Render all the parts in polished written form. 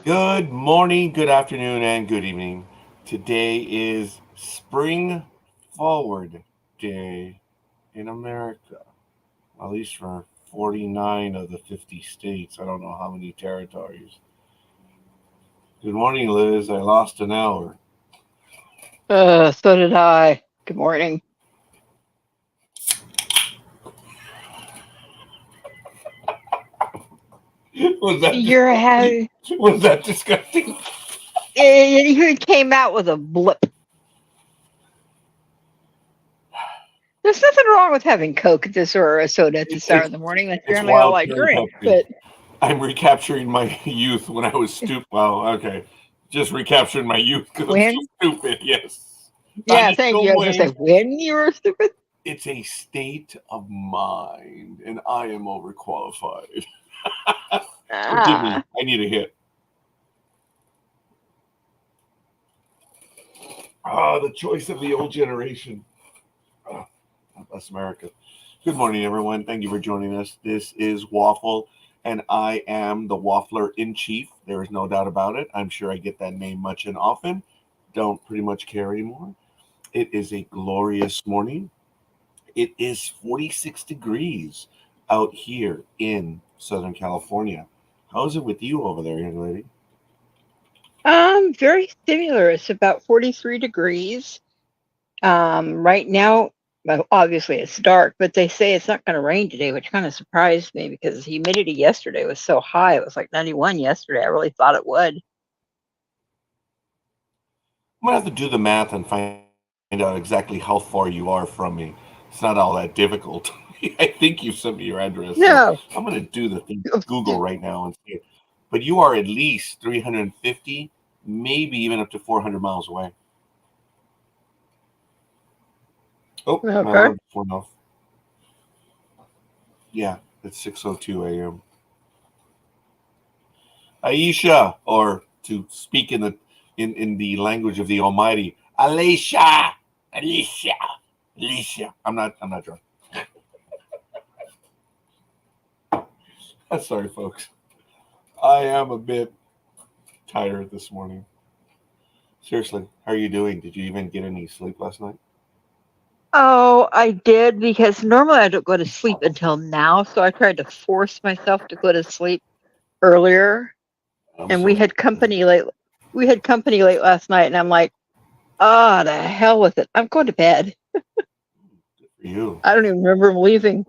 Good morning, good afternoon, and good evening. Today is Spring Forward Day in America, at least for 49 of the 50 states. I don't know how many territories. Good morning, Liz. I lost an hour. So did I. Good morning. Was that You're disgusting? having. Was that disgusting? You came out with a blip. There's nothing wrong with having Coke at this or a soda at this hour It's in the morning. That's it's generally all wild I cherry drink. Pepsi. But I'm recapturing my youth when I was stupid. Well, okay, just recapturing my youth because I'm still when? stupid. Yes, not Yeah, just thank go you. I was gonna say when. when you were stupid. It's a state of mind, and I am overqualified. Forgive me. Ah, I need a hit. Ah, the choice of the old generation. Ah, God bless America. Good morning, everyone. Thank you for joining us. This is Waffle, and I am the Waffler in Chief. There is no doubt about it. I'm sure I get that name much and often. Don't pretty much care anymore. It is a glorious morning. It is 46 degrees out here in Southern California. How is it with you over there, young lady? very similar. It's about 43 degrees. Right now, well, obviously it's dark, but they say it's not going to rain today, which kind of surprised me because the humidity yesterday was so high. It was like 91 yesterday. I really thought it would. I'm gonna have to do the math and find out exactly how far you are from me. It's not all that difficult. I think you sent me your address, so I'm No. gonna do the thing Google right now and see it. But you are at least 350, maybe even up to 400 miles away. Oh, my Okay. alarm just went off. Yeah, it's 6:02 a.m. Aisha, or to speak in the language of the Almighty, Alicia, Alicia, Alicia. I'm not drunk. Sorry, folks. I am a bit tired this morning. Seriously, how are you doing? Did you even get any sleep last night? Oh, I did because normally I don't go to sleep until now. So I tried to force myself to go to sleep earlier. I'm And so we had sorry. company late. We had company late last night, and I'm like, ah, the hell with it. I'm going to bed. Good for you. I don't even remember him leaving.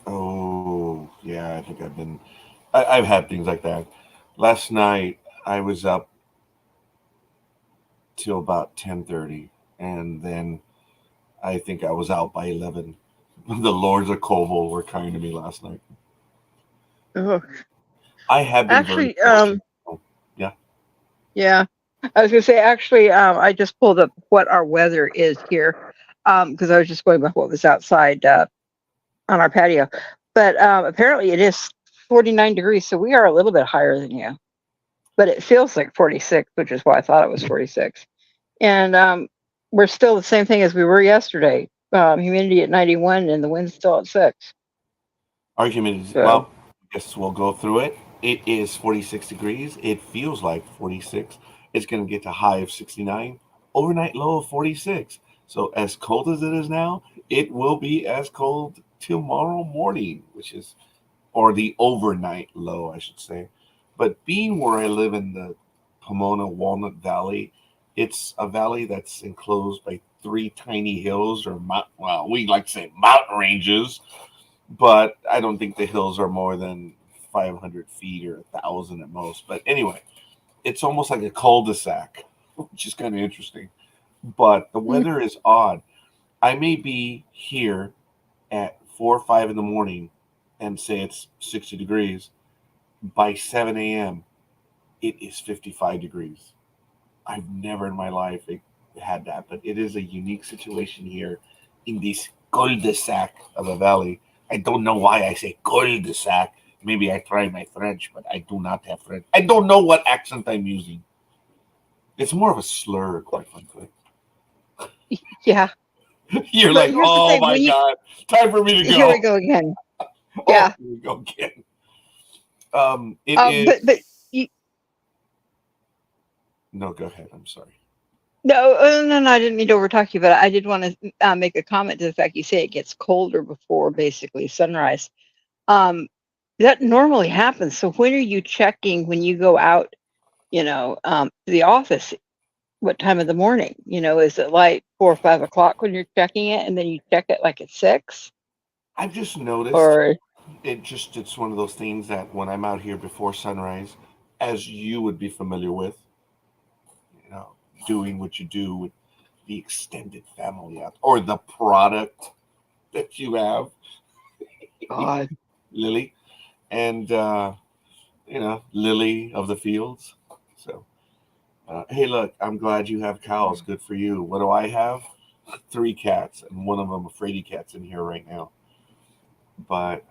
Oh, yeah, I think I've had things like that. Last night I was up till about 10:30, and then I think I was out by 11. The Lords of Koval were kind to me last night. Ugh. I have been very Actually, fortunate. Oh, yeah. yeah, I was gonna say actually, I just pulled up what our weather is here, because I was just going by what was outside on our patio. But apparently, it is 49 degrees, so we are a little bit higher than you. But it feels like 46, which is why I thought it was 46. And we're still the same thing as we were yesterday. Humidity at 91 and the wind's still at 6. Argument is, So, well, I guess we'll go through it. It is 46 degrees. It feels like 46. It's going to get to high of 69, overnight low of 46. So, as cold as it is now, it will be as cold tomorrow morning, which is, or the overnight low, I should say. But being where I live in the Pomona Walnut Valley, it's a valley that's enclosed by three tiny hills, or well, we like to say mountain ranges, but I don't think the hills are more than 500 feet or 1,000 at most. But anyway, it's almost like a cul-de-sac, which is kind of interesting. But the mm, weather is odd. I may be here at 4 or 5 in the morning and say it's 60 degrees. By 7 a.m., it is 55 degrees. I've never in my life had that, but it is a unique situation here in this cul-de-sac of a valley. I don't know why I say cul-de-sac. Maybe I tried my French, but I do not have French. I don't know what accent I'm using. It's more of a slur, quite frankly. yeah. You're But like, here's the oh thing my when you, God, time for me to here we go. go again. Oh, Yeah. here we go again. It is. But you, No, go ahead. I'm sorry. No, no, I didn't mean to overtalk you, but I did want to make a comment to the fact you say it gets colder before basically sunrise. Um, that normally happens. So when are you checking when you go out, to the office? What time of the morning? Is it like 4 or 5 o'clock when you're checking it, and then you check it like at 6? I've just noticed Or it's one of those things that when I'm out here before sunrise, as you would be familiar with, you know, doing what you do with the extended family out or the product that you have, God, Lily, and Lily of the fields. So, hey, look, I'm glad you have cows. Good for you. What do I have? Three cats, and one of them a fraidy cat's in here right now. But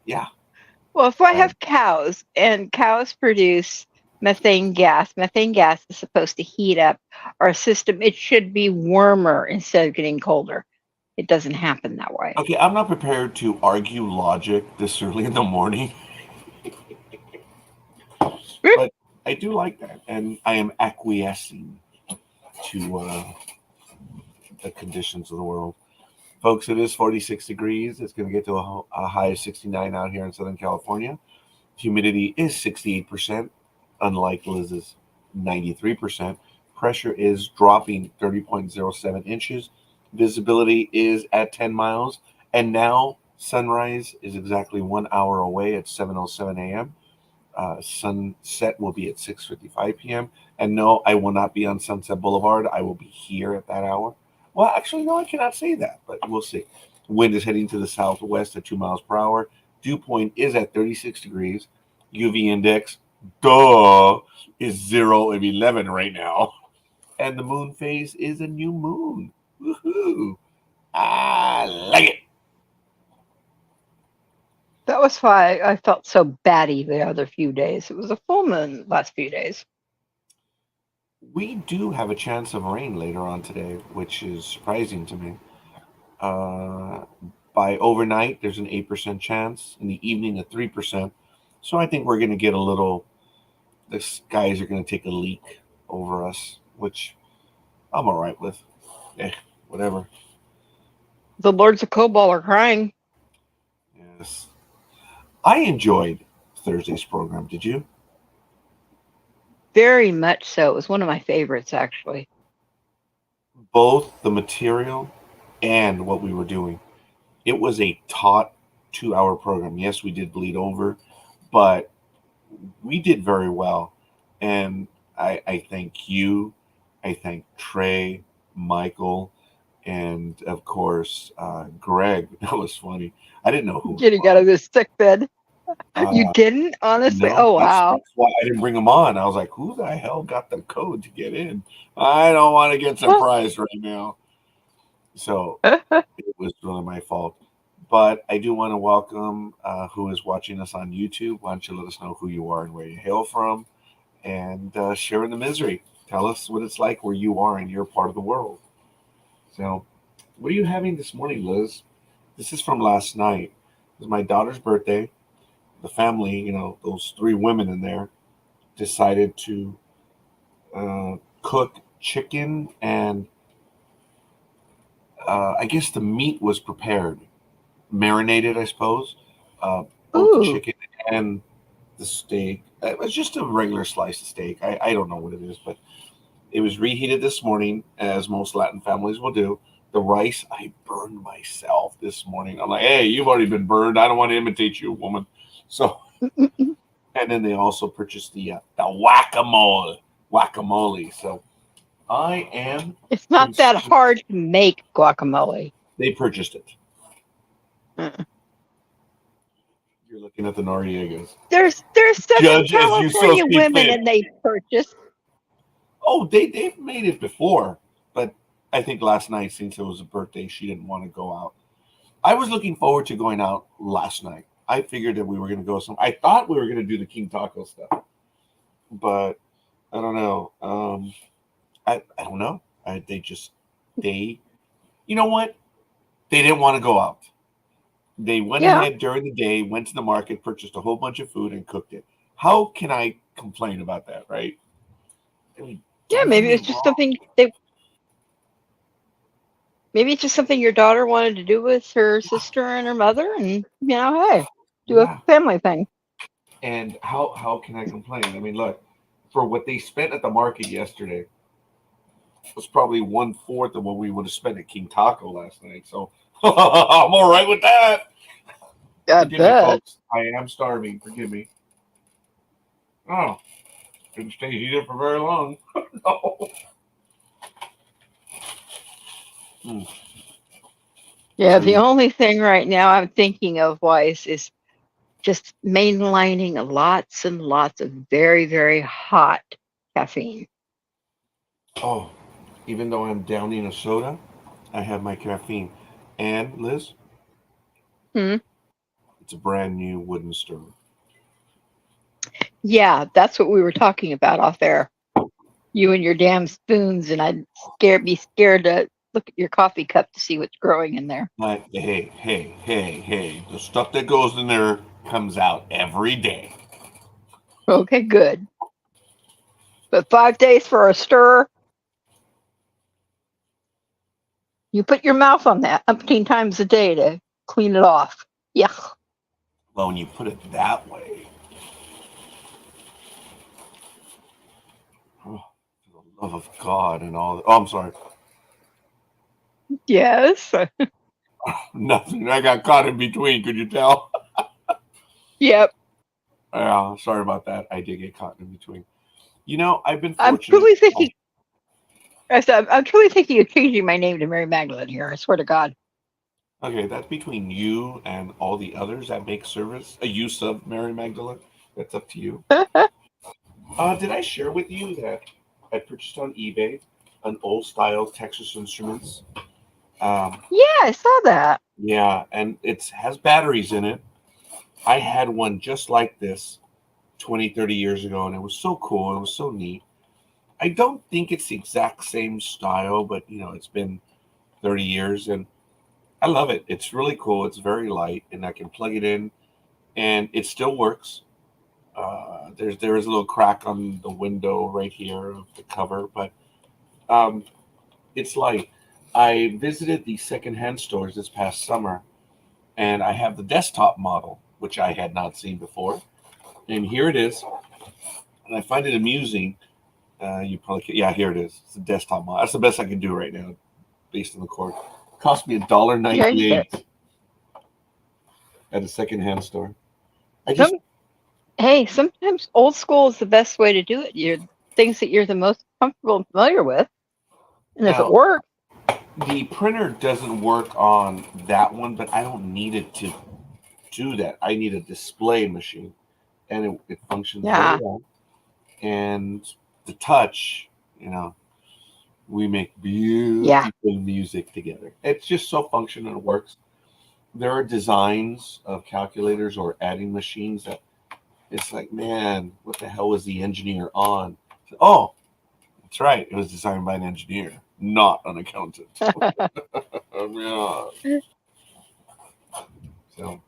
yeah, well, if I uh, have cows and cows produce methane gas is supposed to heat up our system. It should be warmer instead of getting colder. It doesn't happen that way. okay, I'm not prepared to argue logic this early in the morning, but I do like that, and I am acquiescing to the conditions of the world. Folks, it is 46 degrees. It's going to get to a high of 69 out here in Southern California. Humidity is 68%, unlike Liz's 93%. Pressure is dropping 30.07 inches. Visibility is at 10 miles. And now sunrise is exactly 1 hour away at 7:07 a.m. Sunset will be at 6:55 p.m. And no, I will not be on Sunset Boulevard. I will be here at that hour. Well, actually, no, I cannot say that, but we'll see. Wind is heading to the southwest at 2 miles per hour. Dew point is at 36 degrees. UV index, duh, is 0 of 11 right now. And the moon phase is a new moon. Woohoo! I like it. That was why I felt so batty the other few days. It was a full moon last few days. We do have a chance of rain later on today, which is surprising to me. Uh, by overnight, there's an 8% chance. In the evening, a 3%. So I think we're going to get a little, the skies are going to take a leak over us, which I'm all right with. Eh, whatever. The Lords of Cobalt are crying. Yes. I enjoyed Thursday's program. Did you? Very much so. It was one of my favorites, actually. Both the material and what we were doing. It was a taut 2 hour program. Yes, we did bleed over, but we did very well. And I thank you. I thank Trey, Michael, and of course, Greg. That was funny. I didn't know who it Getting out was. of this sick bed. You Uh, didn't, honestly? no, Oh, wow. that's why I didn't bring him on. I was like, who the hell got the code to get in? I don't want to get surprised right now. So it was really my fault. But I do want to welcome who is watching us on YouTube. Why don't you let us know who you are and where you hail from and share in the misery. Tell us what it's like where you are in your part of the world. So, what are you having this morning, Liz? This is from last night. It was my daughter's birthday. The family, those three women in there, decided to cook chicken and I guess the meat was prepared, marinated, I suppose. Both the Ooh, chicken and the steak. It was just a regular slice of steak. I don't know what it is, but it was reheated this morning, as most Latin families will do. The rice, I burned myself this morning. I'm like, hey, you've already been burned. I don't want to imitate you, woman. So, and then they also purchased the guacamole. So I am it's not that consuming. hard to make guacamole. They purchased it. Mm. You're looking at the Noriegas. There's Southern Judge as you so California see women, fit. and they purchase. Oh, they've made it before, but I think last night, since it was a birthday, she didn't want to go out. I was looking forward to going out last night. I figured that we were going to go some. I thought we were going to do the King Taco stuff, but I don't know. I don't know. They you know what? They didn't want to go out. They went Yeah, ahead during the day, went to the market, purchased a whole bunch of food, and cooked it. How can I complain about that, right? I mean, Yeah, don't get maybe me it's just wrong. something they. Maybe it's just something your daughter wanted to do with her sister and her mother, and hey, do a Yeah. family thing. And how can I complain? I mean, look, for what they spent at the market yesterday was probably 1/4 of what we would have spent at King Taco last night. So I'm all right with that. I Forgive me, bet. folks. I am starving. Forgive me. Oh, didn't stay heated for very long. No. Mm. Yeah, So the you, only thing right now I'm thinking of wise is just mainlining lots and lots of very, very hot caffeine. oh, even though I'm downing a soda, I have my caffeine. And Liz, Hmm. it's a brand new wooden stirrer. Yeah, that's what we were talking about off there. You and your damn spoons, and be scared to look at your coffee cup to see what's growing in there. But hey, the stuff that goes in there comes out every day. Okay, good. But 5 days for a stir, you put your mouth on that umpteen times a day to clean it off. Yeah. Well, when you put it that way, oh, for the love of God and all. Oh, I'm sorry. Yes. Nothing. I got caught in between. Could you tell? Yep. Yeah, sorry about that. I did get caught in between. I've been I'm fortunate. truly Oh, thinking. I'm truly thinking of changing my name to Mary Magdalene here. I swear to God. okay, that's between you and all the others that make service a use of Mary Magdalene. That's up to you. Did I share with you that I purchased on eBay an old style Texas Instruments? Um, Yeah, I saw that. yeah, and it has batteries in it. I had one just like this 20, 30 years ago, and it was so cool. It was so neat. I don't think it's the exact same style, but it's been 30 years and I love it. It's really cool. It's very light and I can plug it in and it still works. There is a little crack on the window right here of the cover, but um, it's light. I visited the secondhand stores this past summer and I have the desktop model, which I had not seen before. And here it is. And I find it amusing. You probably can, yeah, here it is. It's a desktop model. That's the best I can do right now based on the cord. Cost me a dollar Yeah, ninety you said eight at a secondhand store. I just some. Hey, sometimes old school is the best way to do it. You're things that you're the most comfortable and familiar with, and if it now works, the printer doesn't work on that one, but I don't need it to do that. I need a display machine, and it functions very yeah, well. And the touch, you know, we make yeah. beautiful music together. It's just so functional and it works. There are designs of calculators or adding machines that it's like, man, what the hell was the engineer on? Oh, that's right. It was designed by an engineer, not an accountant. Yeah. So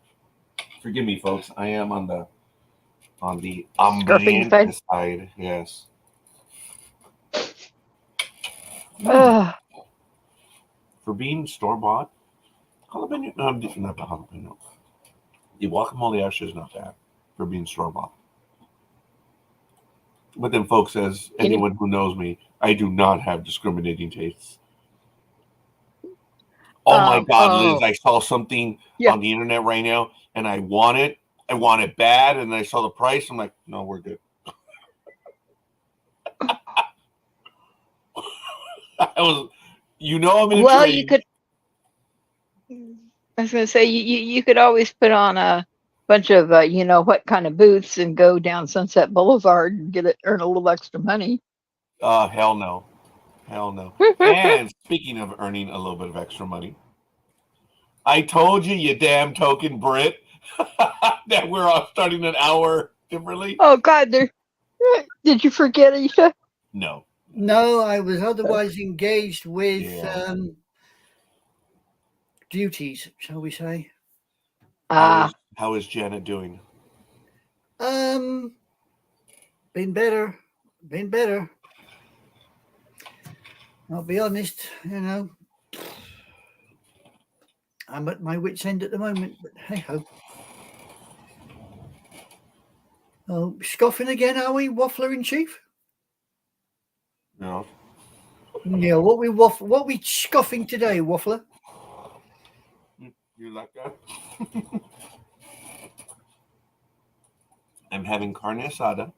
forgive me, folks. I am on the Scruffing ambient side. side. Yes. Mm. Ugh. For being store bought, jalapeno. No, not the jalapeno. The guacamole actually is not bad for being store bought. But then, folks, as Any, anyone who knows me, I do not have discriminating tastes. Oh my God, Liz, oh, I saw something yeah. on the internet right now and I want it. I want it bad. And I saw the price. I'm like, no, we're good. I was, I'm in a Well, you trade. could. I was going to say you could always put on a bunch of what kind of boots and go down Sunset Boulevard and earn a little extra money. Hell no. Hell no. And speaking of earning a little bit of extra money, I told you, you damn token Brit, that we're all starting an hour differently. Oh God, there. Did you forget, Isha? No. No, I was otherwise engaged with Yeah. duties, shall we say. How Ah, is how is Janet doing? Um, Been better. Been better. I'll be honest, I'm at my wit's end at the moment, but hey ho. Oh, scoffing again, are we, Waffler in Chief? No. Yeah, what we scoffing today, Waffler? You like that? I'm having carne asada.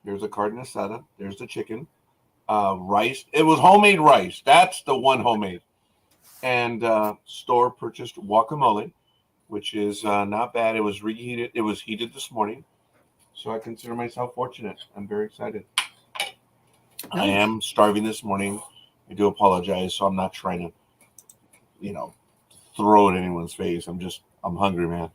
There's a carne asada. There's the chicken. Rice. It was homemade rice. That's the one homemade. And store purchased guacamole, which is not bad. It was reheated. It was heated this morning. So I consider myself fortunate. I'm very excited. I Nice. am starving this morning. I do apologize. So I'm not trying to, throw it in anyone's face. I'm hungry, man.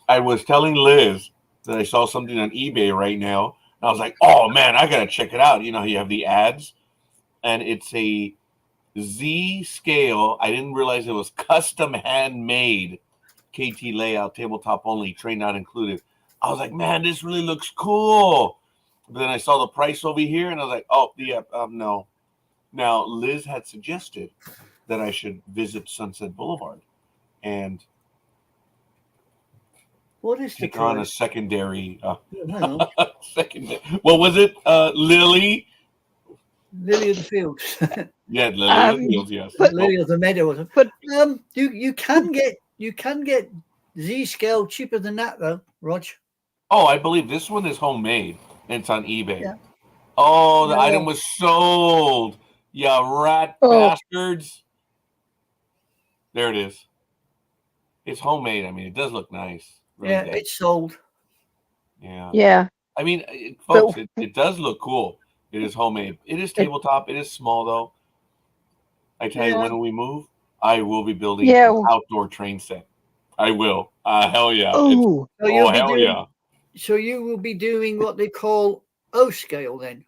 I was telling Liz that I saw something on eBay right now. And I was like, oh man, I gotta check it out. You have the ads, and it's a Z scale. I didn't realize it was custom handmade, KT layout, tabletop only, tray not included. I was like, man, this really looks cool. But then I saw the price over here, and I was like, oh yeah, no. Now Liz had suggested that I should visit Sunset Boulevard and What is the take on a price? secondary. Hang on. Secondary. What was it? Lily. Lily of the Fields. Yeah, Lily of the Um, Fields. Yes. but- Lily of the Meadow. But You can get Z scale cheaper than that though, Rog. Oh, I believe this one is homemade and it's on eBay. Yeah. Oh, the No. item was sold. Yeah, rat Oh. bastards. There it is. It's homemade. I mean, it does look nice. Really Yeah, does. it's sold. Yeah. yeah, I mean, folks, it does look cool. It is homemade. It is tabletop. It is small, though. I tell you, Yeah. when we move, I will be building Yeah. an outdoor train set. I will. Hell yeah. oh, So you'll be hell doing, yeah. So you will be doing what they call O scale then.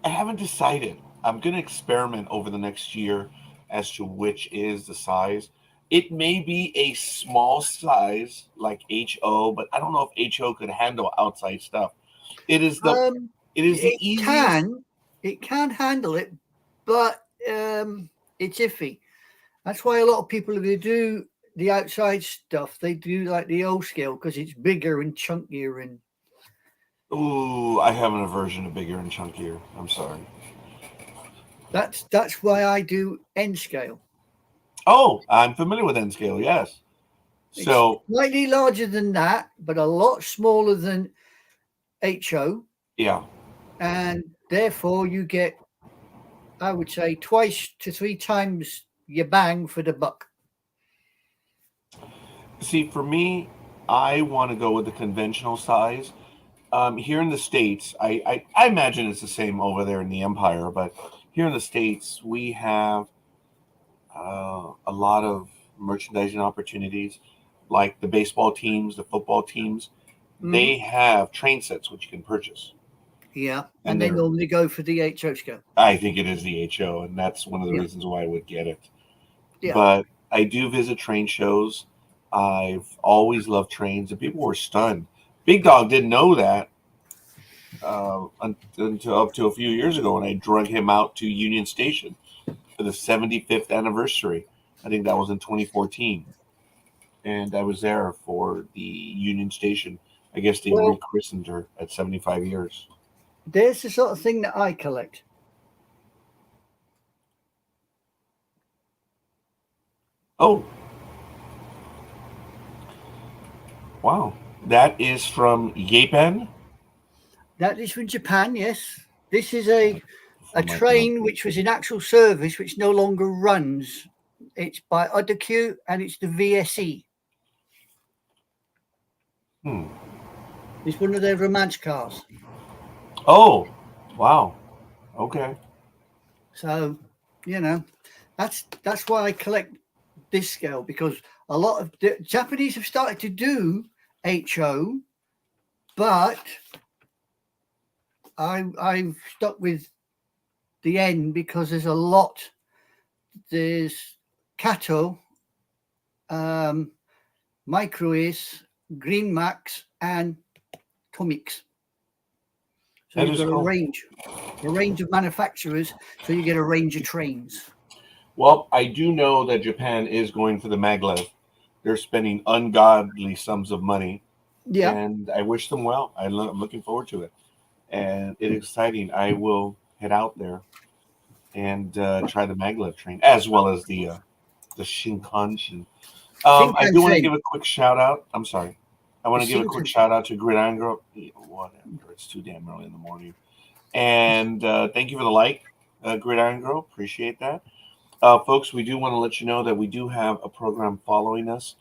I haven't decided. I'm going to experiment over the next year as to which is the size. It may be a small size like HO, but I don't know if HO could handle outside stuff. It is the easiest. It can handle it, but it's iffy. That's why a lot of people, if they do the outside stuff, they do like the O scale because it's bigger and chunkier and. Ooh, I have an aversion to bigger and chunkier. I'm sorry. That's why I do N scale. Oh, I'm familiar with N scale. Yes. So it's slightly larger than that, but a lot smaller than HO. Yeah. And therefore, you get, I would say, 2 to 3 times your bang for the buck. See, for me, I want to go with the conventional size. Here in the States, I imagine it's the same over there in the Empire, but here in the States, we have a lot of merchandising opportunities, like the baseball teams, the football teams. They have train sets which you can purchase. Yeah, and they normally go for the HO scale. I think it is the HO, and that's one of the reasons why I would get it. Yeah. But I do visit train shows. I've always loved trains, and people were stunned. Big Dog didn't know that until up to a few years ago when I drug him out to Union Station for the 75th anniversary. I think that was in 2014. And I was there for the Union Station. I guess they rechristened her at 75 years. There's the sort of thing that I collect. Oh. Wow. That is from Japan? That is from Japan, yes. This is a train which was in actual service, which no longer runs. It's by Odakyu, and it's the VSE. It's one of their romance cars. Oh, wow. Okay. So, that's why I collect this scale, because a lot of the Japanese have started to do HO, but I've stuck with the N because there's a lot. There's Kato, Micro Ace, Green Max, and Tomix. So That you've is got cool. a range of manufacturers, so you get a range of trains. Well, I do know that Japan is going for the maglev. They're spending ungodly sums of money, Yeah. and I wish them well. I'm looking forward to it, and it's exciting. I will head out there and try the maglev train as well as the Shinkansen. I do want to Shinkansen. give a quick shout out. I'm sorry. I want The to give a quick Shinkansen. shout out to Gridiron Girl. Yeah, whatever. It's too damn early in the morning. And thank you for the like, Gridiron Girl. Appreciate that. Folks, we do want to let you know that we do have a program following us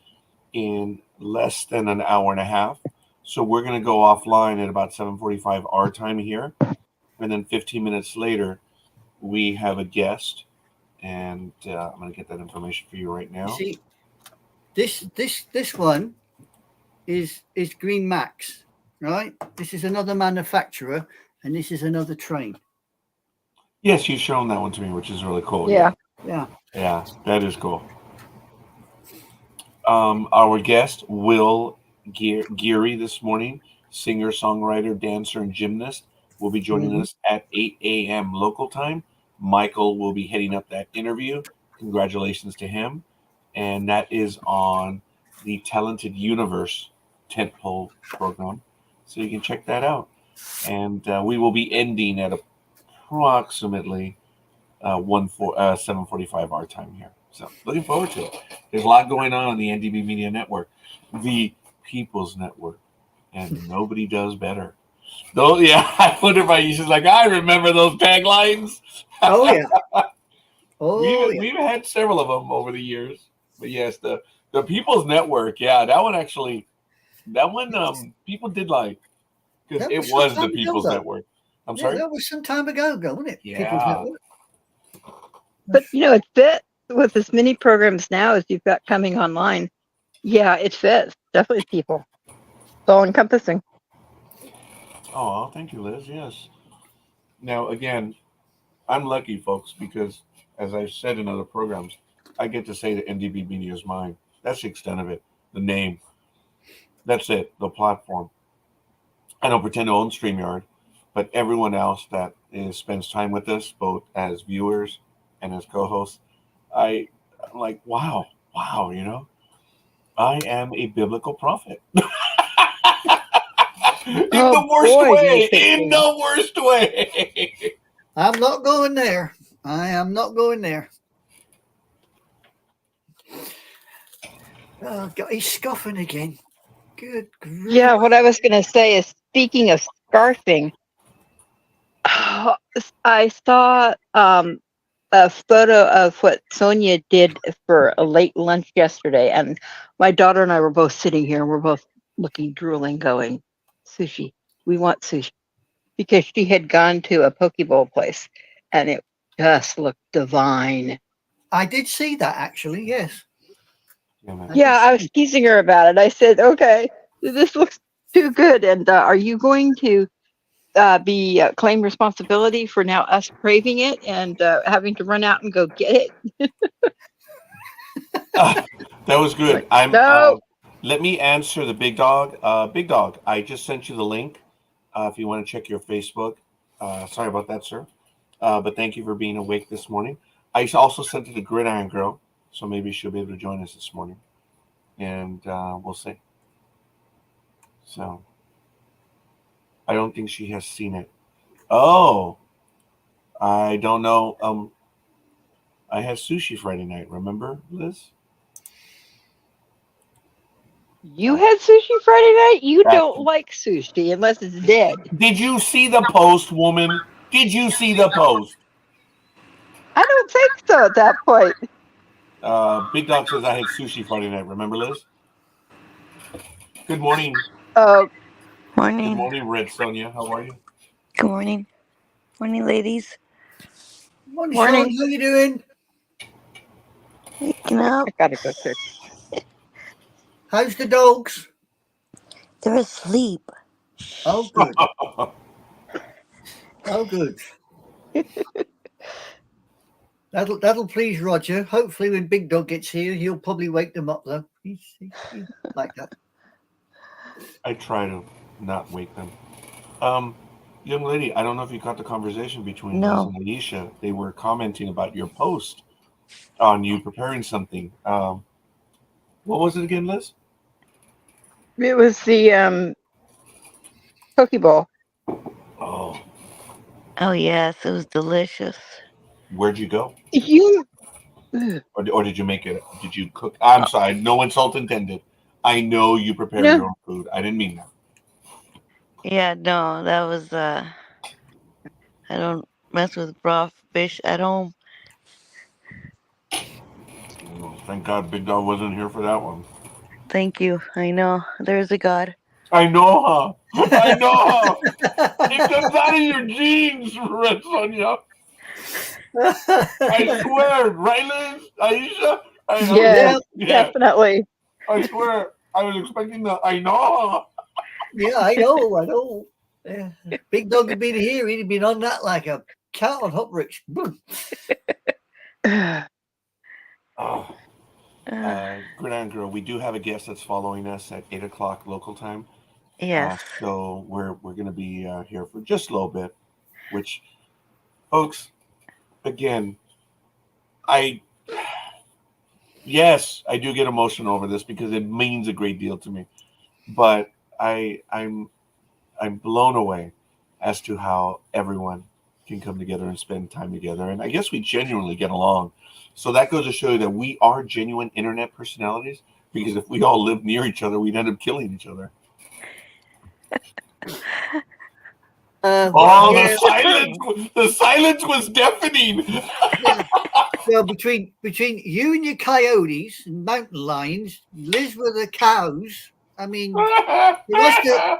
in less than an hour and a half. So we're going to go offline at about 7:45 our time here. And then 15 minutes later, we have a guest. And I'm going to get that information for you right You now. see, this one is Green Max, right? This is another manufacturer, and this is another train. Yes, you've shown that one to me, which is really cool. Yeah. Yeah. Yeah, that is cool. Our guest, Will Geary, this morning, singer, songwriter, dancer, and gymnast, will be joining Mhm. us at 8 a.m. local time. Michael will be heading up that interview. Congratulations to him. And that is on the Talented Universe tentpole program. So you can check that out. And we will be ending at approximately 7:45 our time here. So looking forward to it. There's a lot going on the NDB Media Network, the People's Network, and nobody does better. Though, yeah, I wonder if I like. I remember those taglines. Oh yeah. Oh yeah. We've had several of them over the years. But yes, the People's Network. Yeah, that one actually. That one people did like because That it was some was the time ago, People's though. Network. I'm Yeah, sorry. that was some time ago, wasn't it? People's Yeah. Network. But it fits with as many programs now as you've got coming online. Yeah, it fits. Definitely people. It's all encompassing. Oh, thank you, Liz. Yes. Now, again, I'm lucky, folks, because as I've said in other programs, I get to say that NDB Media is mine. That's the extent of it. The name. That's it. The platform. I don't pretend to own StreamYard, but everyone else that spends time with us, both as viewers and as co-hosts, I'm like, wow, I am a biblical prophet. In the worst boy, do you way. think In we are. the worst way. I'm not going there. I am not going there. Oh God, he's scoffing again. Good grief. Yeah, what I was going to say is, speaking of scarfing, I saw a photo of what Sonia did for a late lunch yesterday, and my daughter and I were both sitting here, and we're both looking drooling, going, "Sushi, we want sushi," because she had gone to a poke bowl place, and it just looked divine. I did see that actually. Yes. Yeah, I was teasing her about it. I said, "Okay, this looks too good." And are you going to claim responsibility for now us craving it and having to run out and go get it? That was good. Like, no. Let me answer the big dog. Big dog, I just sent you the link if you want to check your Facebook. Sorry about that, sir. But thank you for being awake this morning. I also sent it to Gridiron Girl, so maybe she'll be able to join us this morning. And we'll see. So I don't think she has seen it. Oh, I don't know. I had sushi Friday night. Remember, Liz? You had sushi Friday night? You That's- don't like sushi unless it's dead. Did you see the post, woman? Did you see the post? I don't think so at that point. Big Dog says I had sushi Friday night. Remember, Liz? Good morning. Good Morning. morning, Red Sonia. How are you? Good morning. Morning, ladies. Morning, Morning. Sean. How you doing? Waking up. I gotta go search. How's the dogs? They're asleep. Oh, good. Oh, good. That'll please Roger. Hopefully, when Big Dog gets here, he'll probably wake them up, though. He's like that. I try to not wake them. Young lady, I don't know if you caught the conversation between Liz No. and Aisha. They were commenting about your post on you preparing something. What was it again, Liz? It was the Pokeball. Oh, Oh yes, it was delicious. where'd you go? You. Ugh. Or did you make it? Did you cook? I'm Oh, sorry, no insult intended. I know you prepare No. your own food. I didn't mean that. yeah, no, that was I don't mess with raw fish at home. Oh, thank God Big Dog wasn't here for that one. Thank you. I know. There's a God. I know, huh? I know, huh? It comes out of your genes, Red Sonia. I swear, right, Liz? Aisha? Yes, Yeah, definitely. I swear. I was expecting the I know. Yeah, I know. Yeah. Big Dog had been here. He'd have been on that like a cat on hot bricks. Ugh. Oh, Uh, Gridiron Girl, we do have a guest that's following us at 8 o'clock local time. yes. So we're going to be here for just a little bit, which, folks, again, I yes, I do get emotional over this because it means a great deal to me. But I'm blown away as to how everyone can come together and spend time together, and I guess we genuinely get along. So that goes to show you that we are genuine internet personalities. Because if we all lived near each other, we'd end up killing each other. Oh, Yeah, the silence was deafening. yeah. Well, between you and your coyotes and mountain lions, Liz with the cows. I mean, the rest of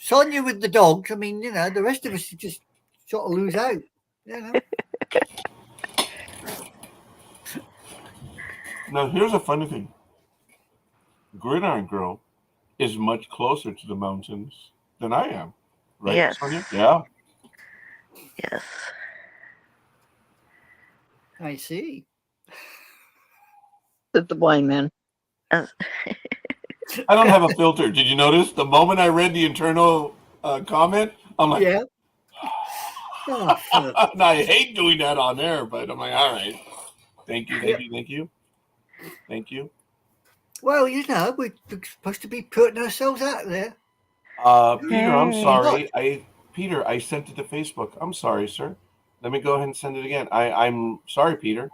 Sonia with the dogs. I mean, the rest of us just sort of lose out. Now, here's a funny thing. Gridiron Girl is much closer to the mountains than I am. Right, Yes. Sonia? Yeah. Yes. I see. Said the blind man. Uh, I don't have a filter. Did you notice? The moment I read the internal comment, I'm like, Yeah. Oh, and I hate doing that on air, but I'm like, all right. Thank you. well, we're supposed to be putting ourselves out there. Peter, I'm Hey. sorry. I sent it to Facebook. I'm sorry, sir. Let me go ahead and send it again. I'm sorry, Peter.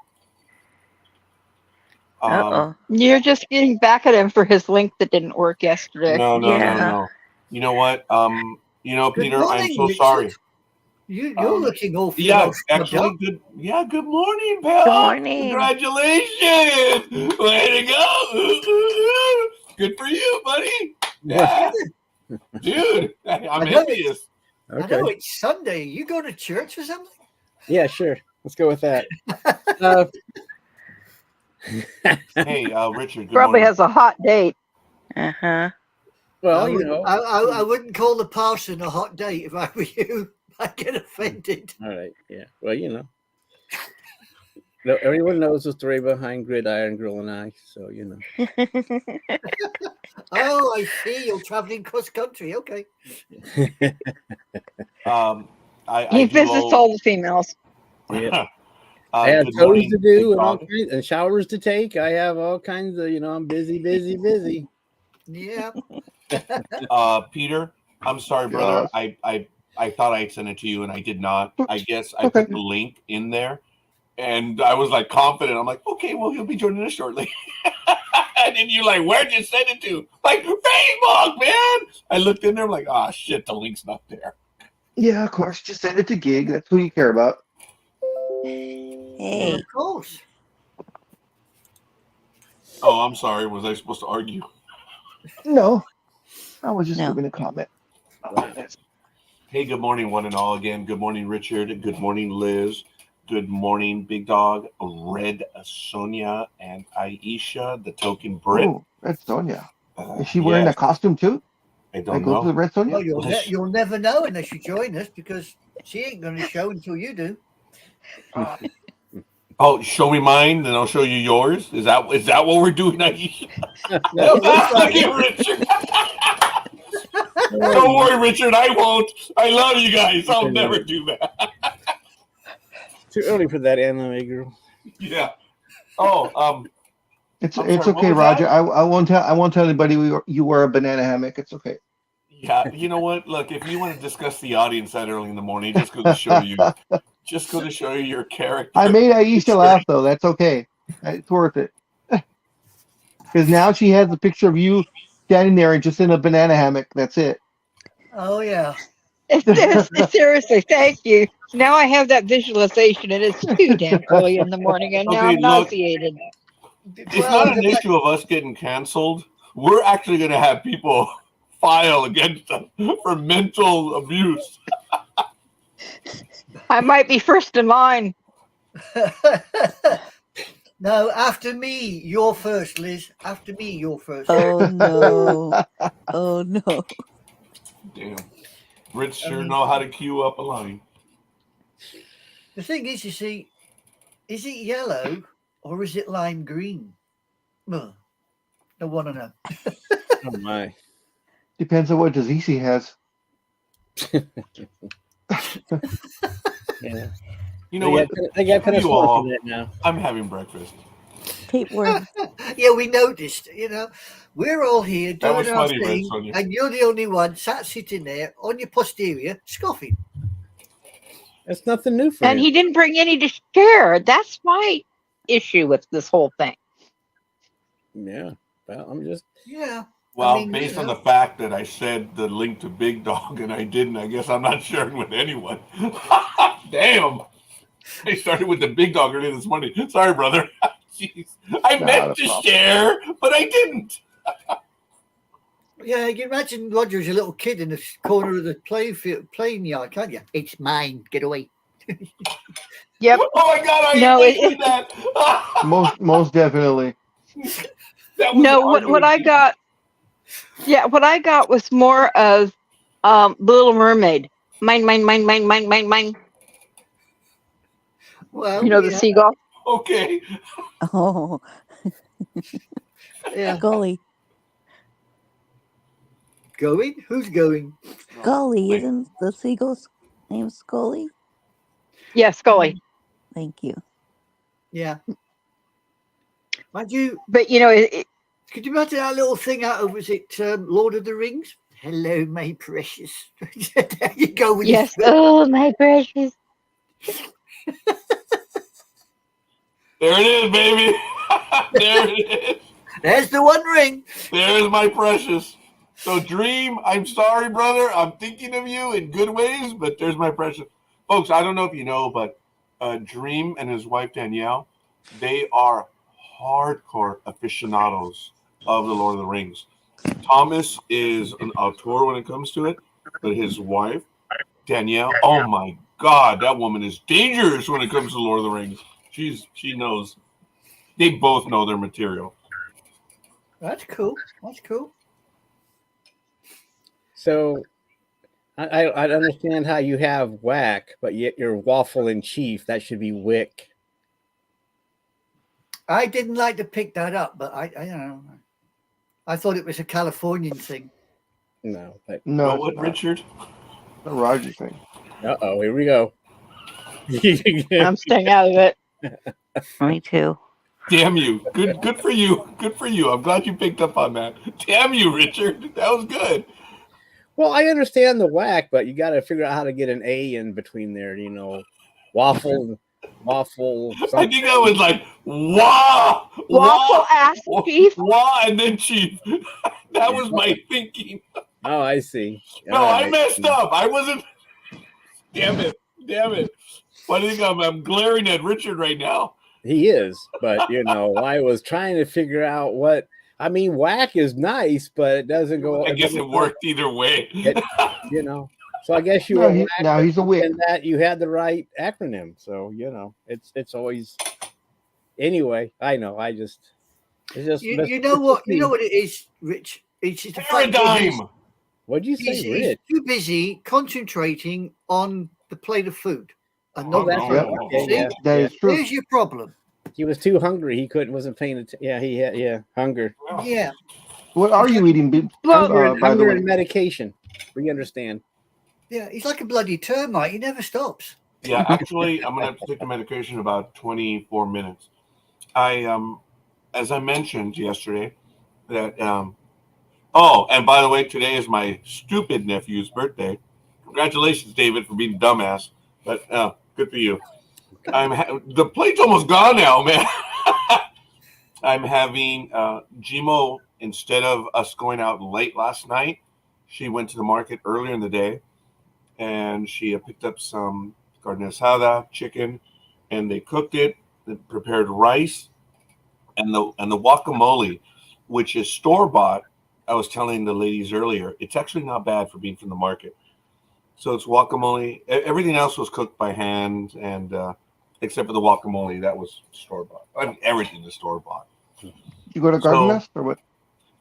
Uh-oh. You're just getting back at him for his link that didn't work yesterday. Yeah. You know what? Good Peter, I'm morning, so Richard. sorry. You're looking awfully Yeah, well scrubbed actually, up. good. Yeah, good morning, pal. Good morning. Congratulations! Way to go! Good for you, buddy. Yeah, dude, I'm know envious. I know Okay. it's Sunday. You go to church or something? Yeah, sure. Let's go with that. Uh, Hey, Richard. Good Probably morning. has a hot date. Uh-huh. well, I you wouldn't- know. I wouldn't call the parson a hot date if I were you. I'd get offended. All right. Yeah. Well, you know. No, everyone knows the story behind Gridiron Girl and I, so you know. Oh, I see. You're traveling cross country. Okay. I He do visits owe- all the females. Yeah. I have good toes morning, to Big do and all Dog. kinds and showers to take. I have all kinds of, I'm busy. Yeah. Peter, I'm sorry, brother. I thought I had sent it to you and I did not. I guess I Okay. put the link in there and I was like confident. I'm like, okay, well, he'll be joining us shortly. And then you're like, where'd you send it to? Like, Facebook, man. I looked in there, I'm like, oh, shit, the link's not there. Yeah, of course. Just send it to Gig. That's who you care about. Hey. Of course. Oh, I'm sorry. Was I supposed to argue? No, I was just No. giving a comment. about this. Hey, good morning, one and all again. Good morning, Richard. Good morning, Liz. Good morning, Big Dog, Red Sonia, and Aisha, the token Brit. Oh, Red Sonja. Is she wearing a yes, costume too? I That don't goes know. with Red Sonja? Well, you'll never know unless you join us because she ain't going to show until you do. Oh, show me mine, then I'll show you yours. Is that what we're doing, Aisha? Well, it looks Look like at Richard. Don't worry, Richard. I won't. I love you guys. I'll never do that. Too early for that anime girl. Yeah. Oh, It's I'm it's sorry, what okay, was Roger. that? I won't tell anybody you wear a banana hammock. It's okay. Yeah. You know what? Look, if you want to discuss the audience that early in the morning, just go to show you. Just go to show you your character. I made Aisha laugh though. That's okay. It's worth it. Because now she has a picture of you standing there and just in a banana hammock. That's it. Oh yeah. Seriously, thank you. Now I have that visualization, and it's too damn early in the morning, and now Okay, I'm look. nauseated. It's Well, not an issue of us getting canceled. We're actually going to have people file against us for mental abuse. I might be first in line. No, after me, you're first, Liz. After me, you're first. Oh no. Oh no. Damn. Rich I sure mean- know how to queue up a line. The thing is, you see, is it yellow or is it lime green? Ugh, I want to know. Oh my. Depends on what disease he has. Yeah. You know what? I got kind of You all- for that now. I'm having breakfast. Tapeworm. Yeah, we noticed. We're all here That was doing our funny, Red thing, Sonja. and you're the only one sitting there on your posterior scoffing. That's nothing new for And him. he didn't bring any to share. That's my issue with this whole thing. Yeah. Well, I'm just. Yeah. Well, mean, based you on know. the fact that I said the link to Big Dog and I didn't, I guess I'm not sharing with anyone. Damn. I started with the Big Dog earlier this morning. Sorry, brother. Jeez. I Not meant a to problem. share, but I didn't. Yeah, you can imagine Roger as a little kid in the corner of the playing yard, can't you? It's mine. Get away. Yep. Oh my God, I No, did that. Most definitely. That was No, what I got, what I got was more of The Little Mermaid. Mine, mine, mine, mine, mine, mine, mine. Well, You know, the seagull. Okay. Oh, yeah. Scully. Going? Who's going? Scully. Isn't the seagull's name Scully? Yeah, Scully. Thank you. Yeah. Mind you, But, could you imagine that little thing out of, was it Lord of the Rings? Hello, my precious. There you go with yes. your- Oh, my precious. There it is, baby. There it is. There's the one ring. There's my precious. So, Dream, I'm sorry, brother. I'm thinking of you in good ways, but there's my precious. Folks, I don't know if you know, but Dream and his wife, Danielle, they are hardcore aficionados of the Lord of the Rings. Thomas is an auteur when it comes to it, but his wife, Danielle, oh my God, that woman is dangerous when it comes to Lord of the Rings. She knows. They both know their material. That's cool. That's cool. So I understand how you have whack, but yet you're waffle in chief. That should be wick. I didn't like to pick that up, but I don't know. I thought it was a Californian thing. No. But, You know No, what, it's not. Richard? The Roger thing. uh-oh, here we go. I'm staying out of it. Me too. Damn you. Good for you. Good for you. I'm glad you picked up on that. Damn you, Richard. That was good. Well, I understand the whack, but you got to figure out how to get an A in between there. Waffle. I Something. think I was like, wah, Waffle ass chief. wah, and then chief. That was my thinking. Oh, I see. No, All I right. messed up. I wasn't. Damn it. Why do you think I'm glaring at Richard right now? He is, but I was trying to figure out what. I mean, whack is nice, but it doesn't go. I guess it worked either way. So I guess you No, were he- whack, now he's a wick. and that you had the right acronym. So it's always. Anyway, I know. It's just. You know what? You know what it is, Rich. It's just a fact that Paradigm. What'd you say, he's Rich? too busy concentrating on the plate of food and Oh, not that's the right. food. Okay, See? yeah. That is true. Here's your problem. He was too hungry. He wasn't paying attention. Yeah, he had hunger. Yeah. What are you eating, Well, by the Hunger way? and medication. We understand. Yeah, he's like a bloody termite. He never stops. Yeah, actually, I'm gonna have to take the medication in about 24 minutes. As I mentioned yesterday, that oh, and by the way, today is my stupid nephew's birthday. Congratulations, David, for being a dumbass. But good for you. The plate's almost gone now, man. I'm having Gmo, instead of us going out late last night, she went to the market earlier in the day, and she picked up some carne asada chicken, and they cooked it, they prepared rice, and the guacamole, which is store bought. I was telling the ladies earlier, it's actually not bad for being from the market. So it's guacamole. Everything else was cooked by hand, and except for the guacamole, that was store bought. I mean, everything is store bought. You go to Garden Nest or what?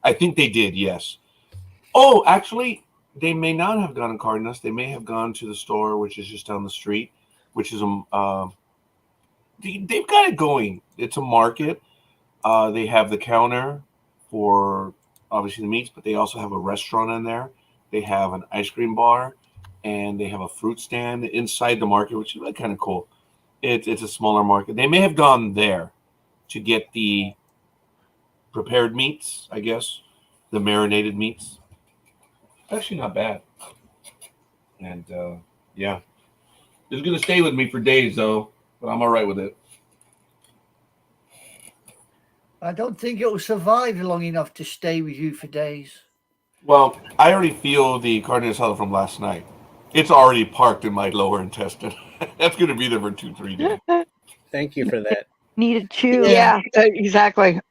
I think they did, yes. Oh, actually, they may not have gone to Garden Nest. They may have gone to the store, which is just down the street, which is they've got it going. It's a market. They have the counter for obviously the meats, but they also have a restaurant in there. They have an ice cream bar, and they have a fruit stand inside the market, which is really kind of cool. It's a smaller market. They may have gone there to get the prepared meats, I guess, the marinated meats. Actually, not bad. And yeah, it's gonna stay with me for days though, but I'm all right with it. I don't think it'll survive long enough to stay with you for days. Well, I already feel the carne asada from last night. It's already parked in my lower intestine. That's going to be there for 2-3 days. Thank you for that. Need a chew. Yeah, exactly.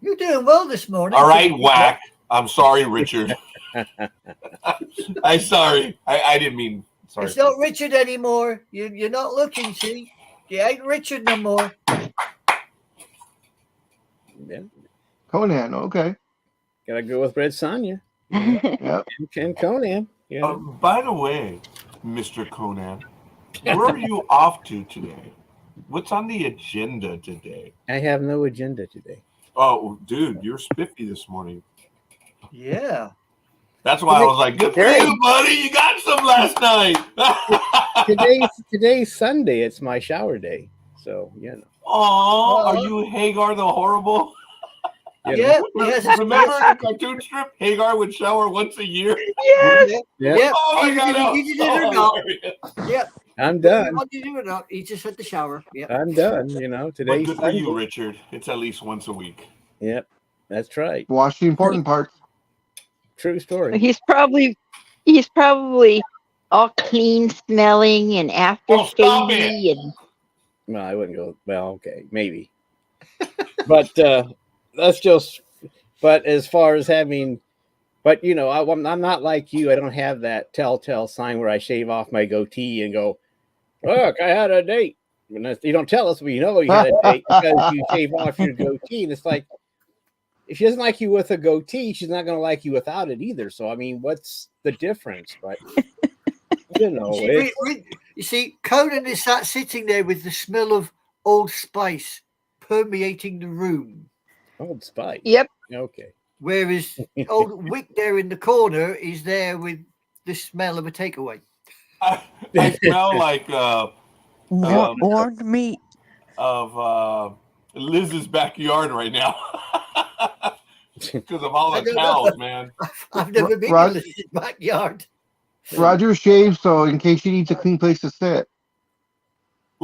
You're doing well this morning. All right, whack. I'm sorry, Richard. I'm sorry. I didn't mean. Sorry. It's not Richard anymore. You're not looking, see? You ain't Richard no more. Yeah. Conan, okay. Gotta go with Red Sonja. Yep. And Conan. Yeah. By the way, Mr. Conan, where are you off to today? What's on the agenda today? I have no agenda today. Oh, dude, you're spiffy this morning. Yeah. That's why I was like, good for you, buddy. You got some last night. Today's Sunday. It's my shower day. So, you know. Oh, are you Hagar the Horrible? Yeah. Yes. Remember the cartoon strip? Hagar would shower once a year. Yes. Yeah. Yep. Oh my God! You did it or not? Yep. I'm done. What did you do or not? He just had the shower. Yep. I'm done. You know, But today's good for Sunday. you, Richard. It's at least once a week. Yep. That's right. Wash the important parts. True story. He's probably all clean smelling and stop aftershave and Well, I wouldn't go. Well, okay, maybe. But that's just. But as far as having, but you know, I'm not like you. I don't have that telltale sign where I shave off my goatee and go, "Look, I had a date." And you don't tell us, but you know you had a date because you shave off your goatee. And it's like, if she doesn't like you with a goatee, she's not going to like you without it either. So I mean, what's the difference? But you know, you see, Conan is sitting there with the smell of Old Spice permeating the room. Old Spice. yep. Okay. Whereas old Wick there in the corner is there with the smell of a takeaway. I smell like Warmed meat. of Liz's backyard right now because of all I the don't know. towels, man. I've never been Rod- to his backyard. Roger shaved, so in case she needs a clean place to sit.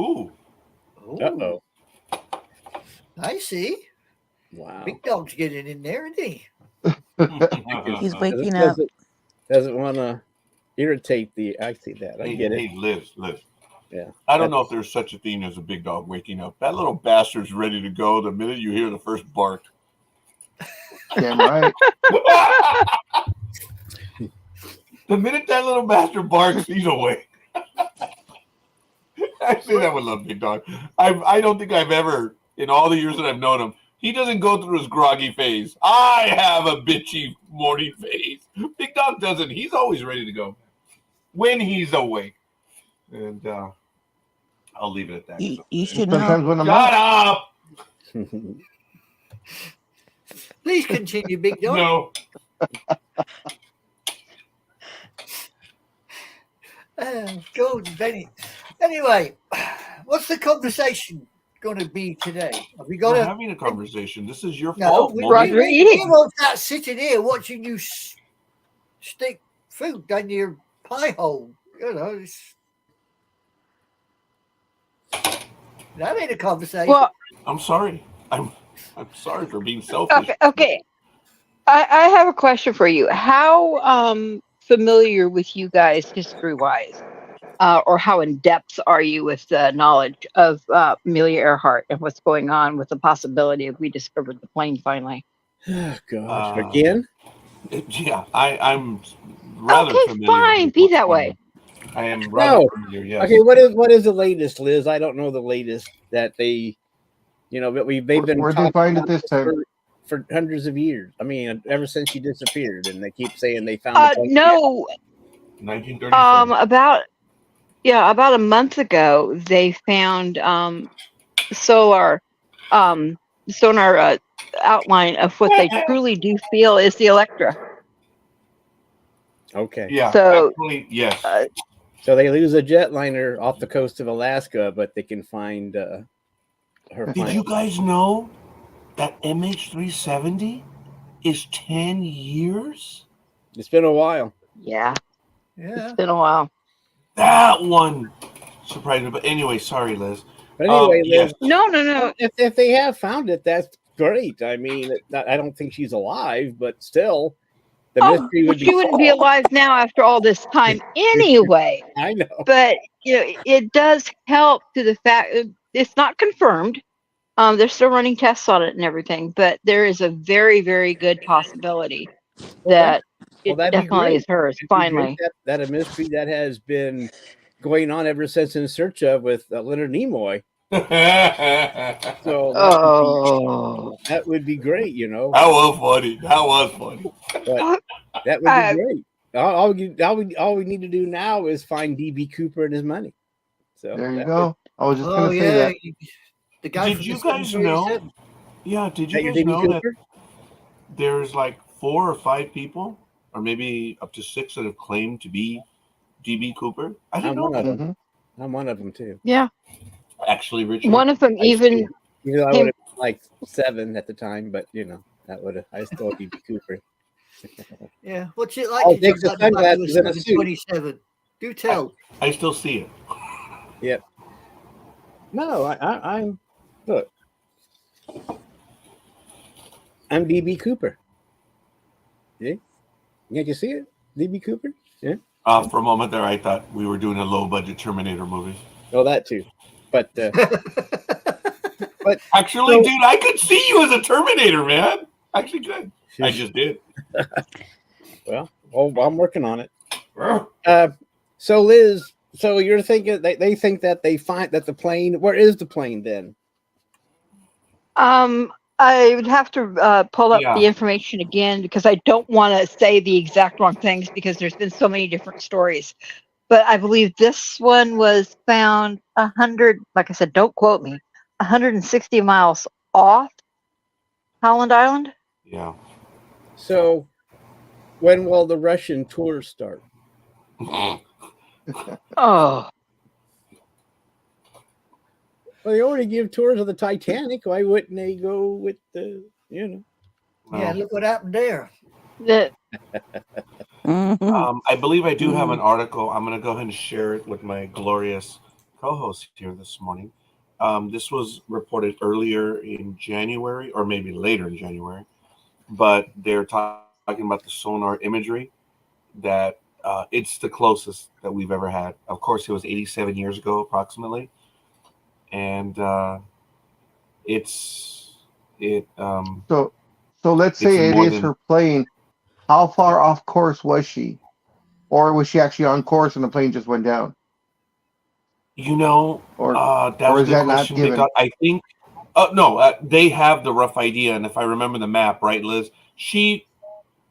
Ooh. Uh-oh. I see. Wow. Big dog's getting in there, isn't he? He's waking up. Doesn't want to irritate the. I see that. I get it. Hey, Liz. Yeah. I don't know if there's such a thing as a big dog waking up. That little bastard's ready to go the minute you hear the first bark. Damn right. The minute that little bastard barks, he's awake. I say that with love, Big Dog. I don't think I've ever, in all the years that I've known him, he doesn't go through his groggy phase. I have a bitchy morning phase. Big Dog doesn't. He's always ready to go when he's awake. And I'll leave it at that. You should know. Sometimes when I'm Shut out. up! Please continue, Big Dog. No. Golden Bennett. Anyway, what's the conversation going to be today? Have we got We're a having a conversation. This is your no? fault, Roger, Moby. eating. We won't start sitting here watching you stick food down your pie hole. You know, that ain't a conversation. Well, I'm sorry. I'm sorry for being selfish. okay. I have a question for you. How familiar with you guys history wise, or how in depth are you with the knowledge of Amelia Earhart and what's going on with the possibility of we discovered the plane finally? Oh, gosh. Uh, Again? Yeah, I'm rather Okay, familiar. fine. With Be what's that going way. on. I am rather No. familiar. Yes. Okay, what is the latest, Liz? I don't know the latest that they, but they've been Where'd they talking find it about this time? for hundreds of years. I mean, ever since she disappeared, and they keep saying they found the plane. No. 1937. About a month ago, they found solar sonar outline of what they truly do feel is the Electra. Okay. Yeah, So, actually, yes. So they lose a jetliner off the coast of Alaska, but they can find her Did plane. you guys know that MH370 is 10 years? It's been a while. yeah, Yeah. it's been a while. That one surprised me. But anyway, sorry, Liz. But anyway, Yes. Liz, No. if they have found it, that's great. I mean, I don't think she's alive, but still, the mystery would be she wouldn't be solved. alive now after all this time anyway. I know. But it does help to the fact it's not confirmed. They're still running tests on it and everything, but there is a very, very good possibility that it that'd be definitely great. is hers. It'd be great Finally, that a mystery that has been going on ever since In Search of with Leonard Nimoy. So that would be great, That was funny. But that would be great. All we need to do now is find DB Cooper and his money. So there you go. I was just gonna say that. The guy Did you guys know? Yeah, did you guys know that there's like 4 or 5 people, or maybe up to 6 that have claimed to be DB Cooper? I didn't know that. Mm-hmm. I'm one of them too. yeah. Actually, Richard. One of them even. Even though I would have been like 7 at the time, but that would have. I still DB Cooper. Yeah, what's it like? Oh, to takes jump the back to a sunglasses and a suit. 727? Do tell. I still see it. Yep. No, I'm look. I'm DB Cooper. Yeah, can't you see it? DB Cooper. Yeah. For a moment there, I thought we were doing a low-budget Terminator movie. Oh, that too. But but actually, dude, I could see you as a Terminator, man. Actually, good. I just did. Well, I'm working on it. So Liz, so you're thinking they think that they find that the plane. Where is the plane then? I would have to pull up the information again because I don't want to say the exact wrong things because there's been so many different stories. But I believe this one was found 100, like I said, don't quote me, 160 miles off Holland Island. Yeah. So when will the Russian tour start? Oh. Well, they already give tours of the Titanic. Why wouldn't they go with the, Yeah, look what happened there. I believe I do have an article. I'm going to go ahead and share it with my glorious co-host here this morning. This was reported earlier in January, or maybe later in January, but they're talking about the sonar imagery that it's the closest that we've ever had. Of course, it was 87 years ago, approximately. And so let's say it is her plane. How far off course was she, or was she actually on course and the plane just went down? Or is that not given? I think. No, they have the rough idea, and if I remember the map right, Liz, she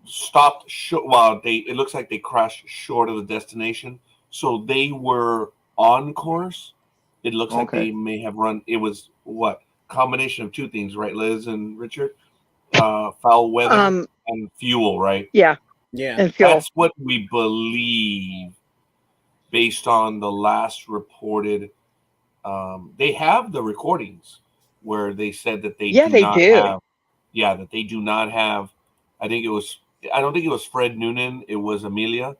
stopped short. Well, it looks like they crashed short of the destination, so they were on course. It looks like they may have run. It was what combination of 2 things, right, Liz and Richard? Foul weather and fuel, right? Yeah. Yeah. And fuel. That's what we believe. based on the last reported. They have the recordings where they said that they Yeah, do they not do. have. Yeah, that they do not have. I think it was. I don't think it was Fred Noonan. It was Amelia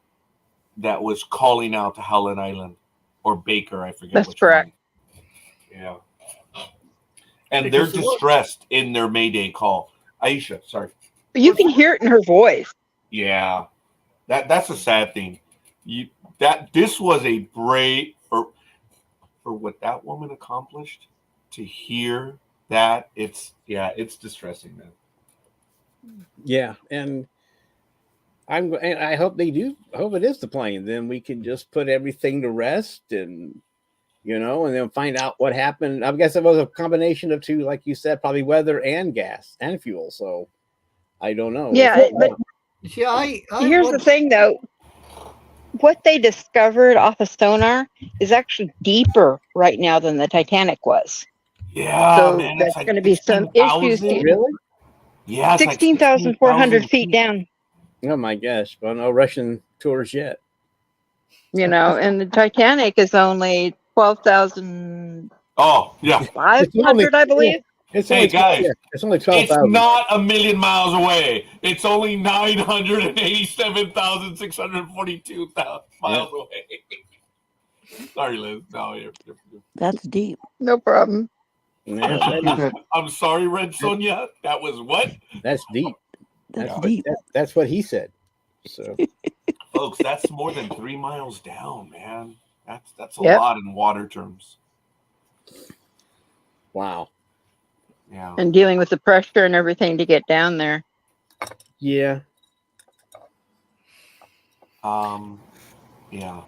that was calling out to Howland Island or Baker. I forget That's which correct. one. Yeah, and they're Because the what? distressed in their Mayday call. Aisha, sorry. But you What's can hear it in her voice. Yeah, that's a sad thing. You that this was a great for what that woman accomplished. To hear that, it's distressing, man. Yeah, and I hope they do. I hope it is the plane. Then we can just put everything to rest, and and then find out what happened. I guess it was a combination of two, like you said, probably weather and gas and fuel. So I don't know. Yeah, but See, I here's the once thing, though. What they discovered off of sonar is actually deeper right now than the Titanic was. Yeah, So man, it's that's like going to be some issues. 16,000. Really? Yeah, it's like 16,400 16,000 feet down, Oh my gosh! Well, no Russian tours yet. and the Titanic is only 12,500, Oh, yeah. It's only I believe. it's Hey, only guys, it's only it's 12,000. not a million miles away. It's only 987,642 miles away. Sorry, Liz. No, you're. That's deep. No problem. Yeah, I'm sorry, Red Sonja. That was what? that's deep. That's Yeah. deep. That's what he said. So Folks, that's more than 3 miles down, man. That's a Yep. lot in water terms. wow. Yeah. And dealing with the pressure and everything to get down there. Yeah. Yeah.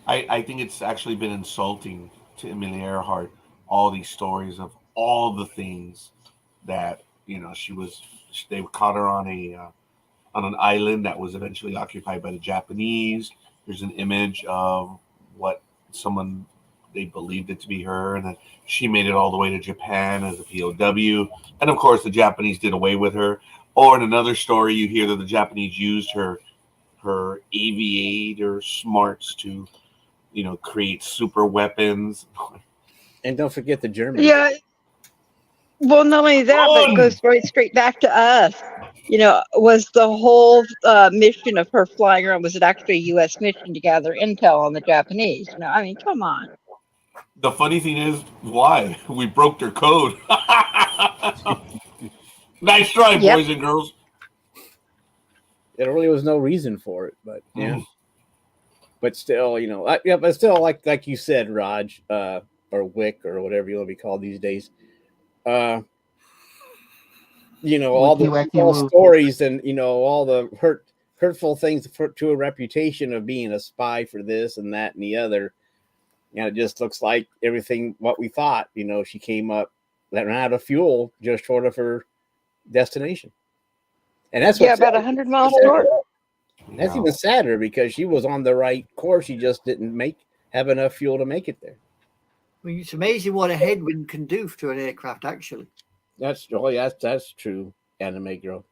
I think it's actually been insulting to Amelia Earhart, all these stories of all the things that they caught her on an island that was eventually occupied by the Japanese. There's an image of what someone they believed it to be her, and then she made it all the way to Japan as a POW, and of course the Japanese did away with her. Or in another story, you hear that the Japanese used her aviator smarts to create super weapons. And don't forget the Germans. Yeah. Well, not only that, but it goes right straight back to us. Was the whole mission of her flying around, was it actually a U.S. mission to gather intel on the Japanese? I mean, come on. The funny thing is, why? We broke their code. Nice try, Yep. boys and girls. There really was no reason for it, but yeah. But still, but still, like you said, Raj, or Wick, or whatever you want to be called these days. All the stories and all the hurtful things to a reputation of being a spy for this and that and the other. It just looks like everything what we thought. She came up that ran out of fuel just short of her destination, and that's about 100 miles short. That's even sadder because she was on the right course. She just didn't have enough fuel to make it there. I mean, it's amazing what a headwind can do to an aircraft, actually. That's true, Anime Girl.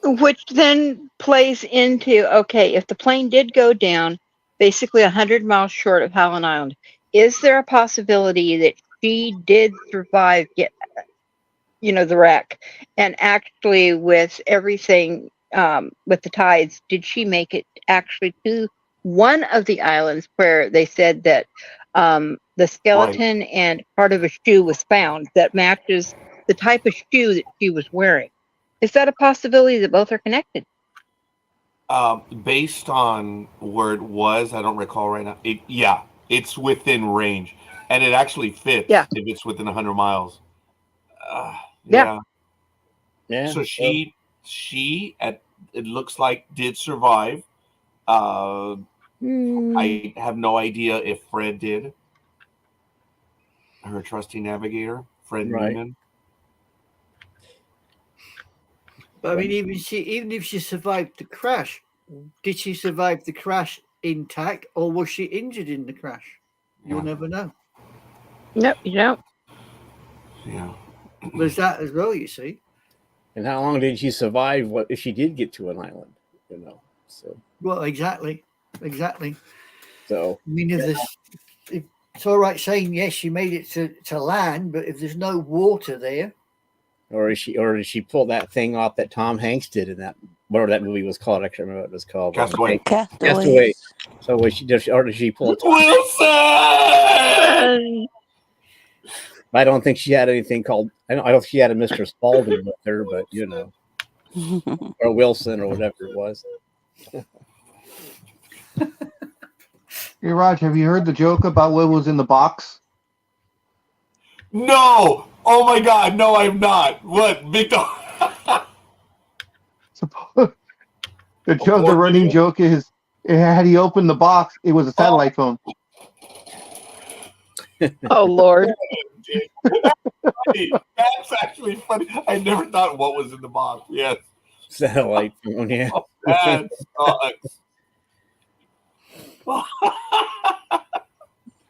Which then plays into, okay, if the plane did go down basically 100 miles short of Howland Island, is there a possibility that she did survive the wreck, and actually with everything with the tides, did she make it actually to one of the islands where they said that the skeleton and part of a shoe was found that matches the type of shoe that she was wearing? Is that a possibility that both are connected? Based on where it was, I don't recall right now. It's within range, and it actually fits. Yeah. If it's within 100 miles. Yeah. So she it looks like did survive. I have no idea if Fred did. Her trusty navigator, Fred Noonan. But I mean, even if she survived the crash, did she survive the crash intact, or was she injured in the crash? You'll never know. Nope, you don't. Yeah. There's that as well, you see. And how long did she survive? What if she did get to an island? So. Well, exactly. So I mean, if it's all right saying yes, she made it to land, but if there's no water there, or did she pull that thing off that Tom Hanks did in that whatever that movie was called? I can't remember what it was called. Castaway. Castaway. So did she pull Tom Wilson. I don't think she had anything called. I don't think she had a Mr. Spaulding with her, but you know, or Wilson or whatever it was. Hey, Raj, have you heard the joke about what was in the box? No. Oh my God. No, I'm not. What? Big dog. The running joke is, had he opened the box, it was a satellite phone. Oh Lord. That's actually funny. I never thought what was in the box. Yes. Satellite phone, yeah. That sucks.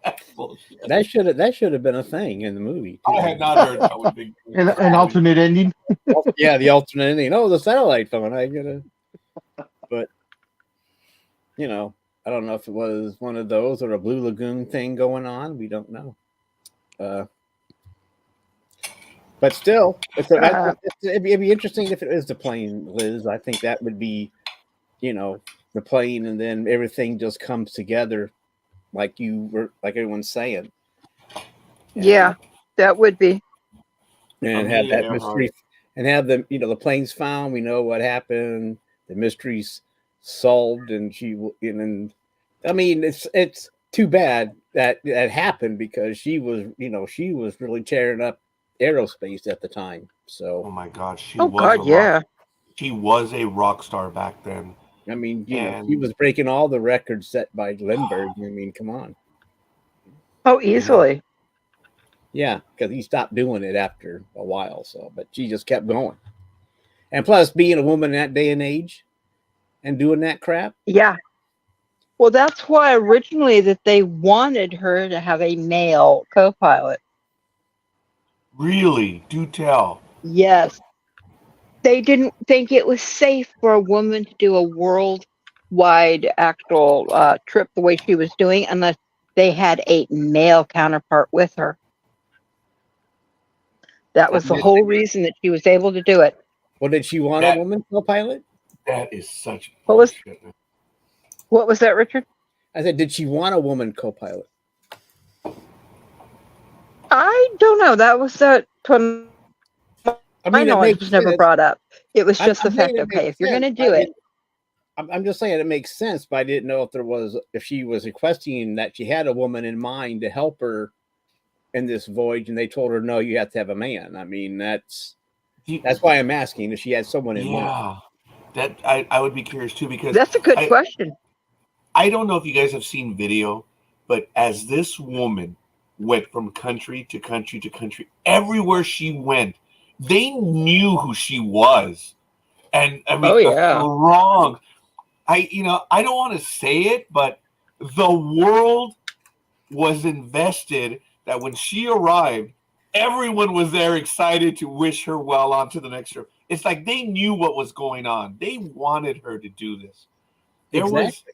That's bullshit. That should have been a thing in the movie. I had not heard that was big. An alternate ending. Yeah, the alternate ending. Oh, the satellite phone. But you know, I don't know if it was one of those or a Blue Lagoon thing going on. We don't know. But still, it'd be interesting if it is the plane, Liz. I think that would be, you know, the plane, and then everything just comes together, like everyone's saying. Yeah, that would be. And have that mystery, and have the the planes found. We know what happened. The mystery's solved, and I mean, it's too bad that happened because she was really tearing up aerospace at the time. So Oh my God, she Oh was God, a yeah. rock. She was a rock star back then. I mean, she And- was breaking all the records set by Lindbergh. I mean, come on. Oh, easily. Yeah, because he stopped doing it after a while. So, but she just kept going. And plus, being a woman in that day and age and doing that crap. Yeah. Well, that's why originally that they wanted her to have a male co-pilot. Really, do tell. Yes. They didn't think it was safe for a woman to do a worldwide actual trip the way she was doing unless they had a male counterpart with her. That was the whole reason that she was able to do it. Well, did she want a woman co-pilot? That is such What was- bullshit. What was that, Richard? I said, did she want a woman co-pilot? I don't know. That was that. I My mean, knowledge was never brought up. It was just the fact, it okay, makes if you're going to sense. do it, I'm just saying it makes sense, but I didn't know if she was requesting that she had a woman in mind to help her in this voyage, and they told her no, you have to have a man. I mean, that's why I'm asking if she had someone in mind. Yeah, that I would be curious too because that's a good question. I don't know if you guys have seen video, but as this woman went from country to country to country, everywhere she went, they knew who she was. And I mean, Oh, yeah. throng. I don't want to say it, but the world was invested that when she arrived, everyone was there excited to wish her well on to the next trip. It's like they knew what was going on. They wanted her to do this. Exactly.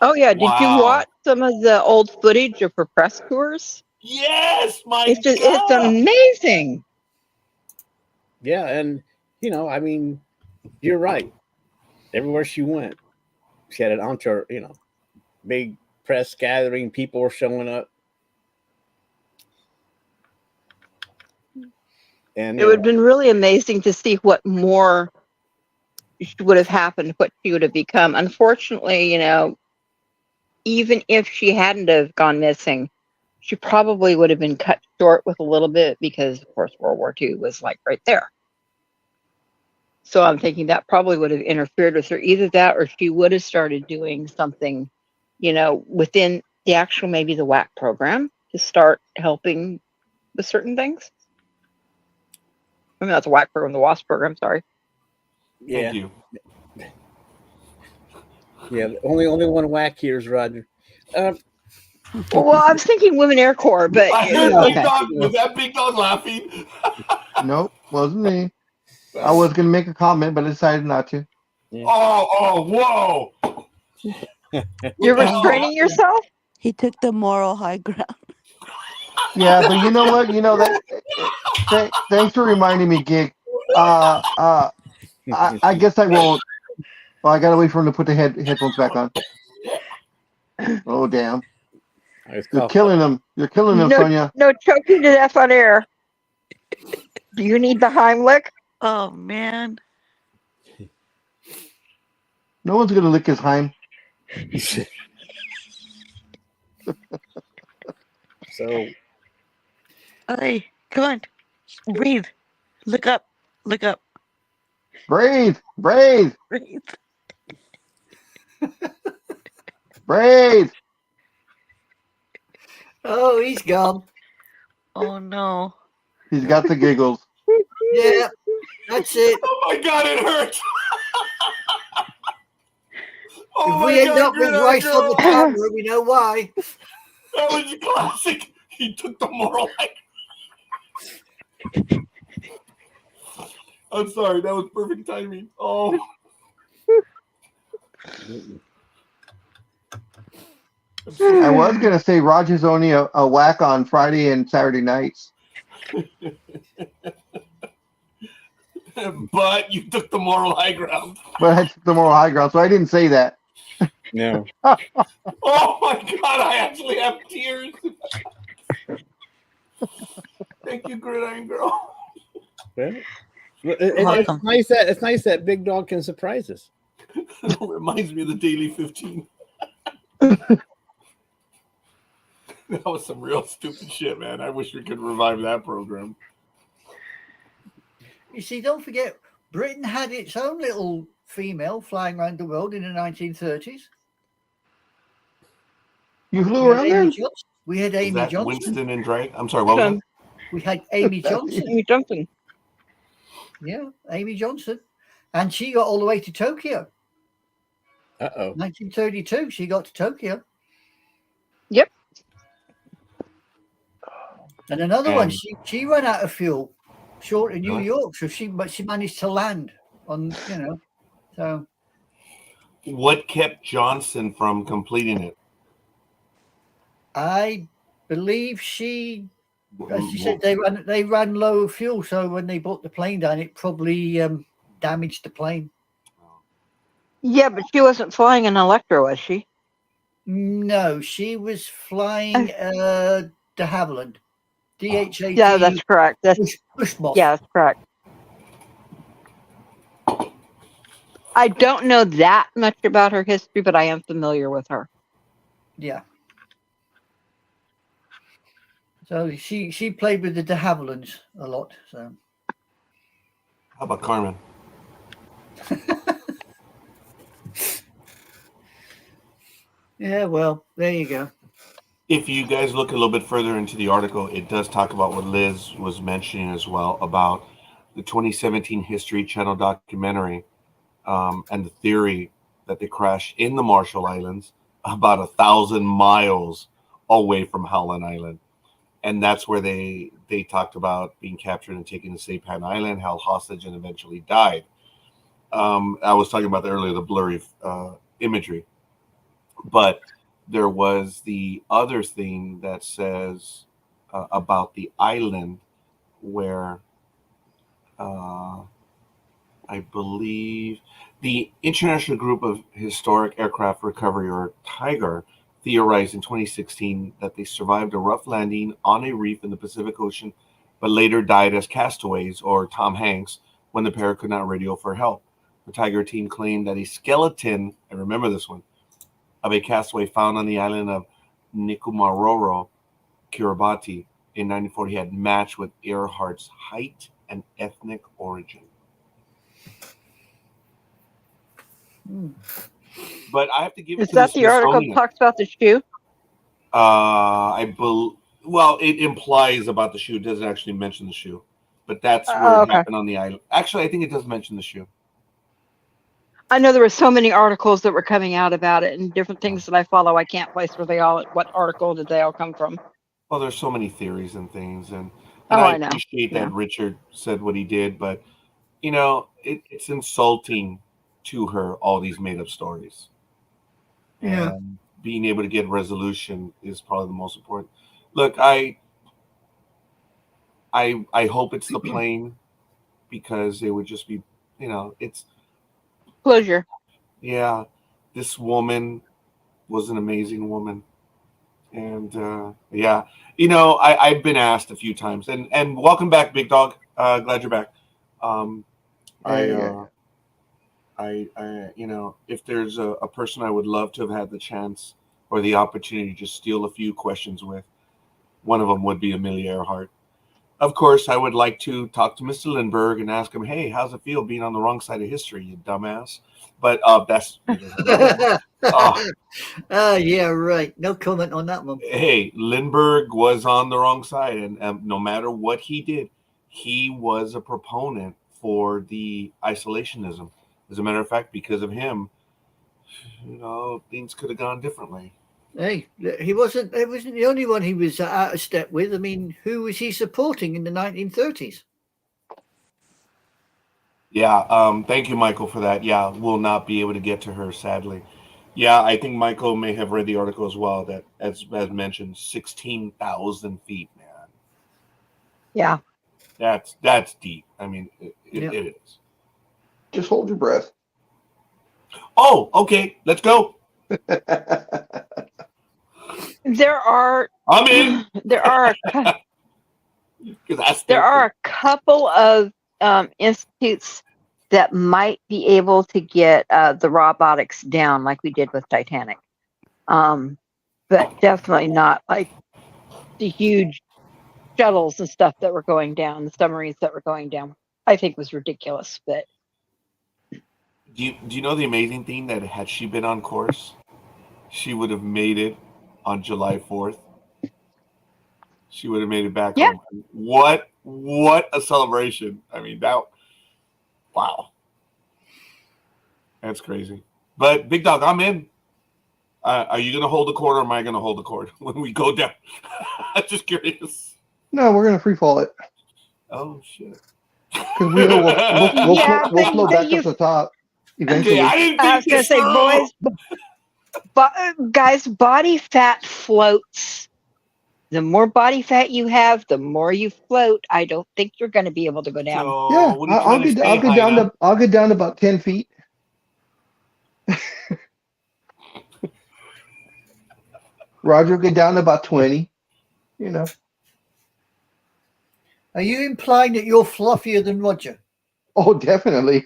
Oh yeah, did you Wow. watch some of the old footage of her press tours? Yes, It's amazing. Yeah, and I mean, you're right. Everywhere she went, she had an entourage, big press gathering, people were showing up. And It would have been really amazing to see what more would have happened, what she would have become. Unfortunately, even if she hadn't have gone missing, she probably would have been cut short with a little bit because, of course, World War II was like right there. So I'm thinking that probably would have interfered with her. Either that or she would have started doing something, within the actual, maybe the WAC program to start helping with certain things. I mean, that's a WAC program, the WASP program, sorry. yeah, Thank you. yeah. Only one whack here is Roger. Well, I was thinking Women Air Corps, but I heard okay. Big Dog. Was that Big Dog laughing? Nope, wasn't me. I was going to make a comment, but I decided not to. Oh, whoa. You're What the hell restraining happened? yourself? He took the moral high ground. Yeah, but you know what? You know that. Thanks for reminding me, Gig. I guess I won't. Well, I gotta wait for him to put the headphones back on. Oh damn! It's You're called killing them. You're killing them, No, Sonia. no choking to death on air. Do you need the Heimlich? Oh man. No one's gonna lick his Heim. so Hey, come on. Breathe. Look up. Look up. Breathe, breathe, Breathe. breathe. Oh, he's gone. Oh no. He's got the giggles. Yeah, that's it. Oh my god, it hurts. Oh If my we end god, up with Gridiron rice on the Girl. camera, we know why. That was classic. He took the moral high. I'm sorry, that was perfect timing. Oh, I was gonna say Roger's only a whack on Friday and Saturday nights, but you took the moral high ground. but I took the moral high ground, so I didn't say that. no. Oh my god, I actually have tears. Thank you, Gridiron Girl. Well, Welcome. it's nice that Big Dog can surprise us. It reminds me of the Daily 15. That was some real stupid shit, man. I wish we could revive that program. You see, don't forget, Britain had its own little female flying around the world in the 1930s. You flew We had around Amy there? Johnson. We had Is Amy that Johnson. Winston and Drake? I'm sorry, what was that? We had Amy Johnson. Amy Johnson. Yeah, Amy Johnson. And she got all the way to Tokyo. 1932, she got to Tokyo. Yep. And another one, And- she ran out of fuel short of New Really? York, so she managed to land on, so What kept Johnson from completing it? I believe she, as she said, they ran low of fuel, so when they brought the plane down, it probably damaged the plane. Yeah, but she wasn't flying an Electra, was she? No, she was flying de Havilland. DHAT. Yeah, that's correct. That's Bushmoth. yeah, that's correct. I don't know that much about her history, but I am familiar with her. Yeah. So she played with the de Havillands a lot. So How about Carmen? yeah, well, there you go. If you guys look a little bit further into the article, it does talk about what Liz was mentioning as well about the 2017 History Channel documentary and the theory that they crashed in the Marshall Islands about 1,000 miles away from Howland Island. And that's where they talked about being captured and taken to Saipan Island, held hostage, and eventually died. I was talking about earlier, the blurry imagery. But there was the other thing that says about the island where I believe the International Group of Historic Aircraft Recovery, or TIGER, theorized in 2016 that they survived a rough landing on a reef in the Pacific Ocean, but later died as castaways, or Tom Hanks, when the pair could not radio for help. The TIGER team claimed that a skeleton, I remember this one, of a castaway found on the island of Nikumaroro, Kiribati, in 1940 had matched with Earhart's height and ethnic origin. But I have to give it Is to that the the article that Smithsonian. talks about the shoe? Well, it implies about the shoe. It doesn't actually mention the shoe, but that's where it Okay. happened on the island. Actually, I think it does mention the shoe. I know there were so many articles that were coming out about it and different things that I follow. I can't place what article did they all come from. Well, there's so many theories and things, and Oh, I I know. appreciate Yeah. that Richard said what he did, but it's insulting to her, all these made up stories. Yeah. and being able to get resolution is probably the most important. Look, I hope it's the plane because it would just be, it's Closure. yeah. This woman was an amazing woman, and yeah, I've been asked a few times, and welcome back, Big Dog. Glad you're back. Um, I, Yeah. uh, if there's a person I would love to have had the chance or the opportunity to just steal a few questions with, one of them would be Amelia Earhart. Of course, I would like to talk to Mr. Lindbergh and ask him, "Hey, how's it feel being on the wrong side of history, you dumbass?" But that's Yeah, right. No comment on that one. hey, Lindbergh was on the wrong side, and no matter what he did, he was a proponent for the isolationism. As a matter of fact, because of him, things could have gone differently. Hey, he wasn't. It wasn't the only one he was out of step with. I mean, who was he supporting in the 1930s? Yeah, thank you, Michael, for that. Yeah, we'll not be able to get to her, sadly. Yeah, I think Michael may have read the article as well. That, as mentioned, 16,000 feet, man. Yeah. That's deep. I mean, Yeah. it is. Just hold your breath. Oh, okay, let's go. There are I'm in. there are Because there are a couple of institutes that might be able to get the robotics down like we did with Titanic, but definitely not like the huge shuttles and stuff that were going down, the submarines that were going down. I think was ridiculous, but Do you know the amazing thing that had she been on course, she would have made it on July 4th. She would have made it back yeah, home. What a celebration! I mean, wow, that's crazy. But Big Dog, I'm in. Are you going to hold the cord, or am I going to hold the cord when we go down? I'm just curious. No, we're gonna free fall it Oh shit! because we'll yeah. float back up to the top Okay, eventually. I didn't I think was gonna this say, through. boys, guys, body fat floats. The more body fat you have, the more you float. I don't think you're going to be able to go down. So, Yeah, what are you trying to say, I'll get down Heina? to about 10 feet. Roger will get down to about 20. You know. Are you implying that you're fluffier than Roger? Oh, definitely.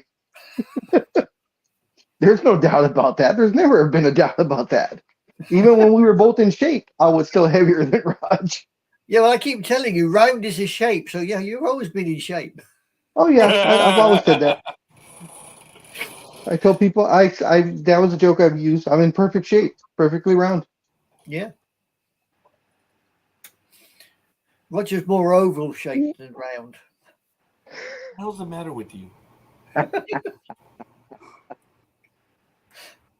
There's no doubt about that. There's never been a doubt about that. Even when we were both in shape, I was still heavier than Raj. Yeah, well, I keep telling you, round is a shape. So yeah, you've always been in shape. Oh yeah, I've always said that. I tell people that was a joke I've used. I'm in perfect shape, perfectly round. Yeah. Roger's more oval shaped than round. What the hell's the matter with you?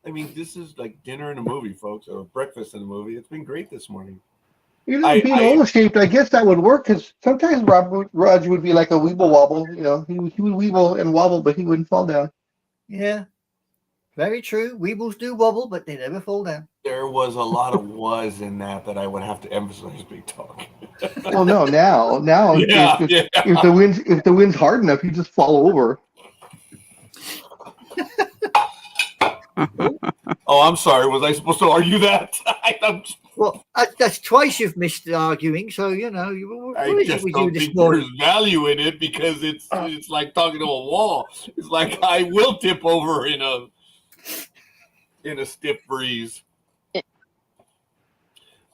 I mean, this is like dinner and a movie, folks, or breakfast and a movie. It's been great this morning. Being oval shaped, I guess that would work because sometimes Raj would be like a weeble wobble. He would weeble and wobble, but he wouldn't fall down. Yeah. Very true. Weebles do wobble, but they never fall down. There was a lot of was in that I would have to emphasize, Big Talk. Well, no, now Yeah, if the wind's hard enough, you just fall over. Oh, I'm sorry. Was I supposed to argue that? Well, that's twice you've missed arguing, so I just don't think there's value in it because it's like talking to a wall. It's like I will tip over in a stiff breeze.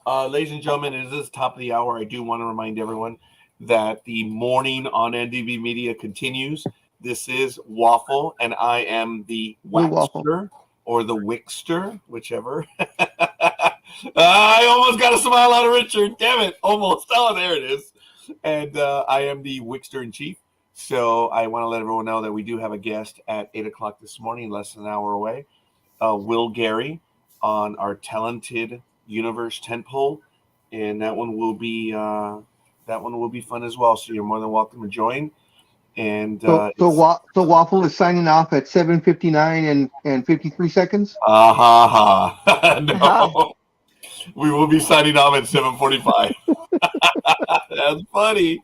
Ladies and gentlemen, it is top of the hour. I do want to remind everyone that the morning on NDB Media continues. This is Waffle, and I am the Waxter or the Wixter, whichever. I almost got a smile out of Richard. Damn it. Almost. Oh, there it is. And I am the Wixter in Chief. So I want to let everyone know that we do have a guest at 8 o'clock this morning, less than an hour away. Will Gary on our Talented Universe tentpole, and that one will be fun as well. So you're more than welcome to join. and So Waffle is signing off at 7:59 and 53 seconds. no, we will be signing off at 7:45. That's funny.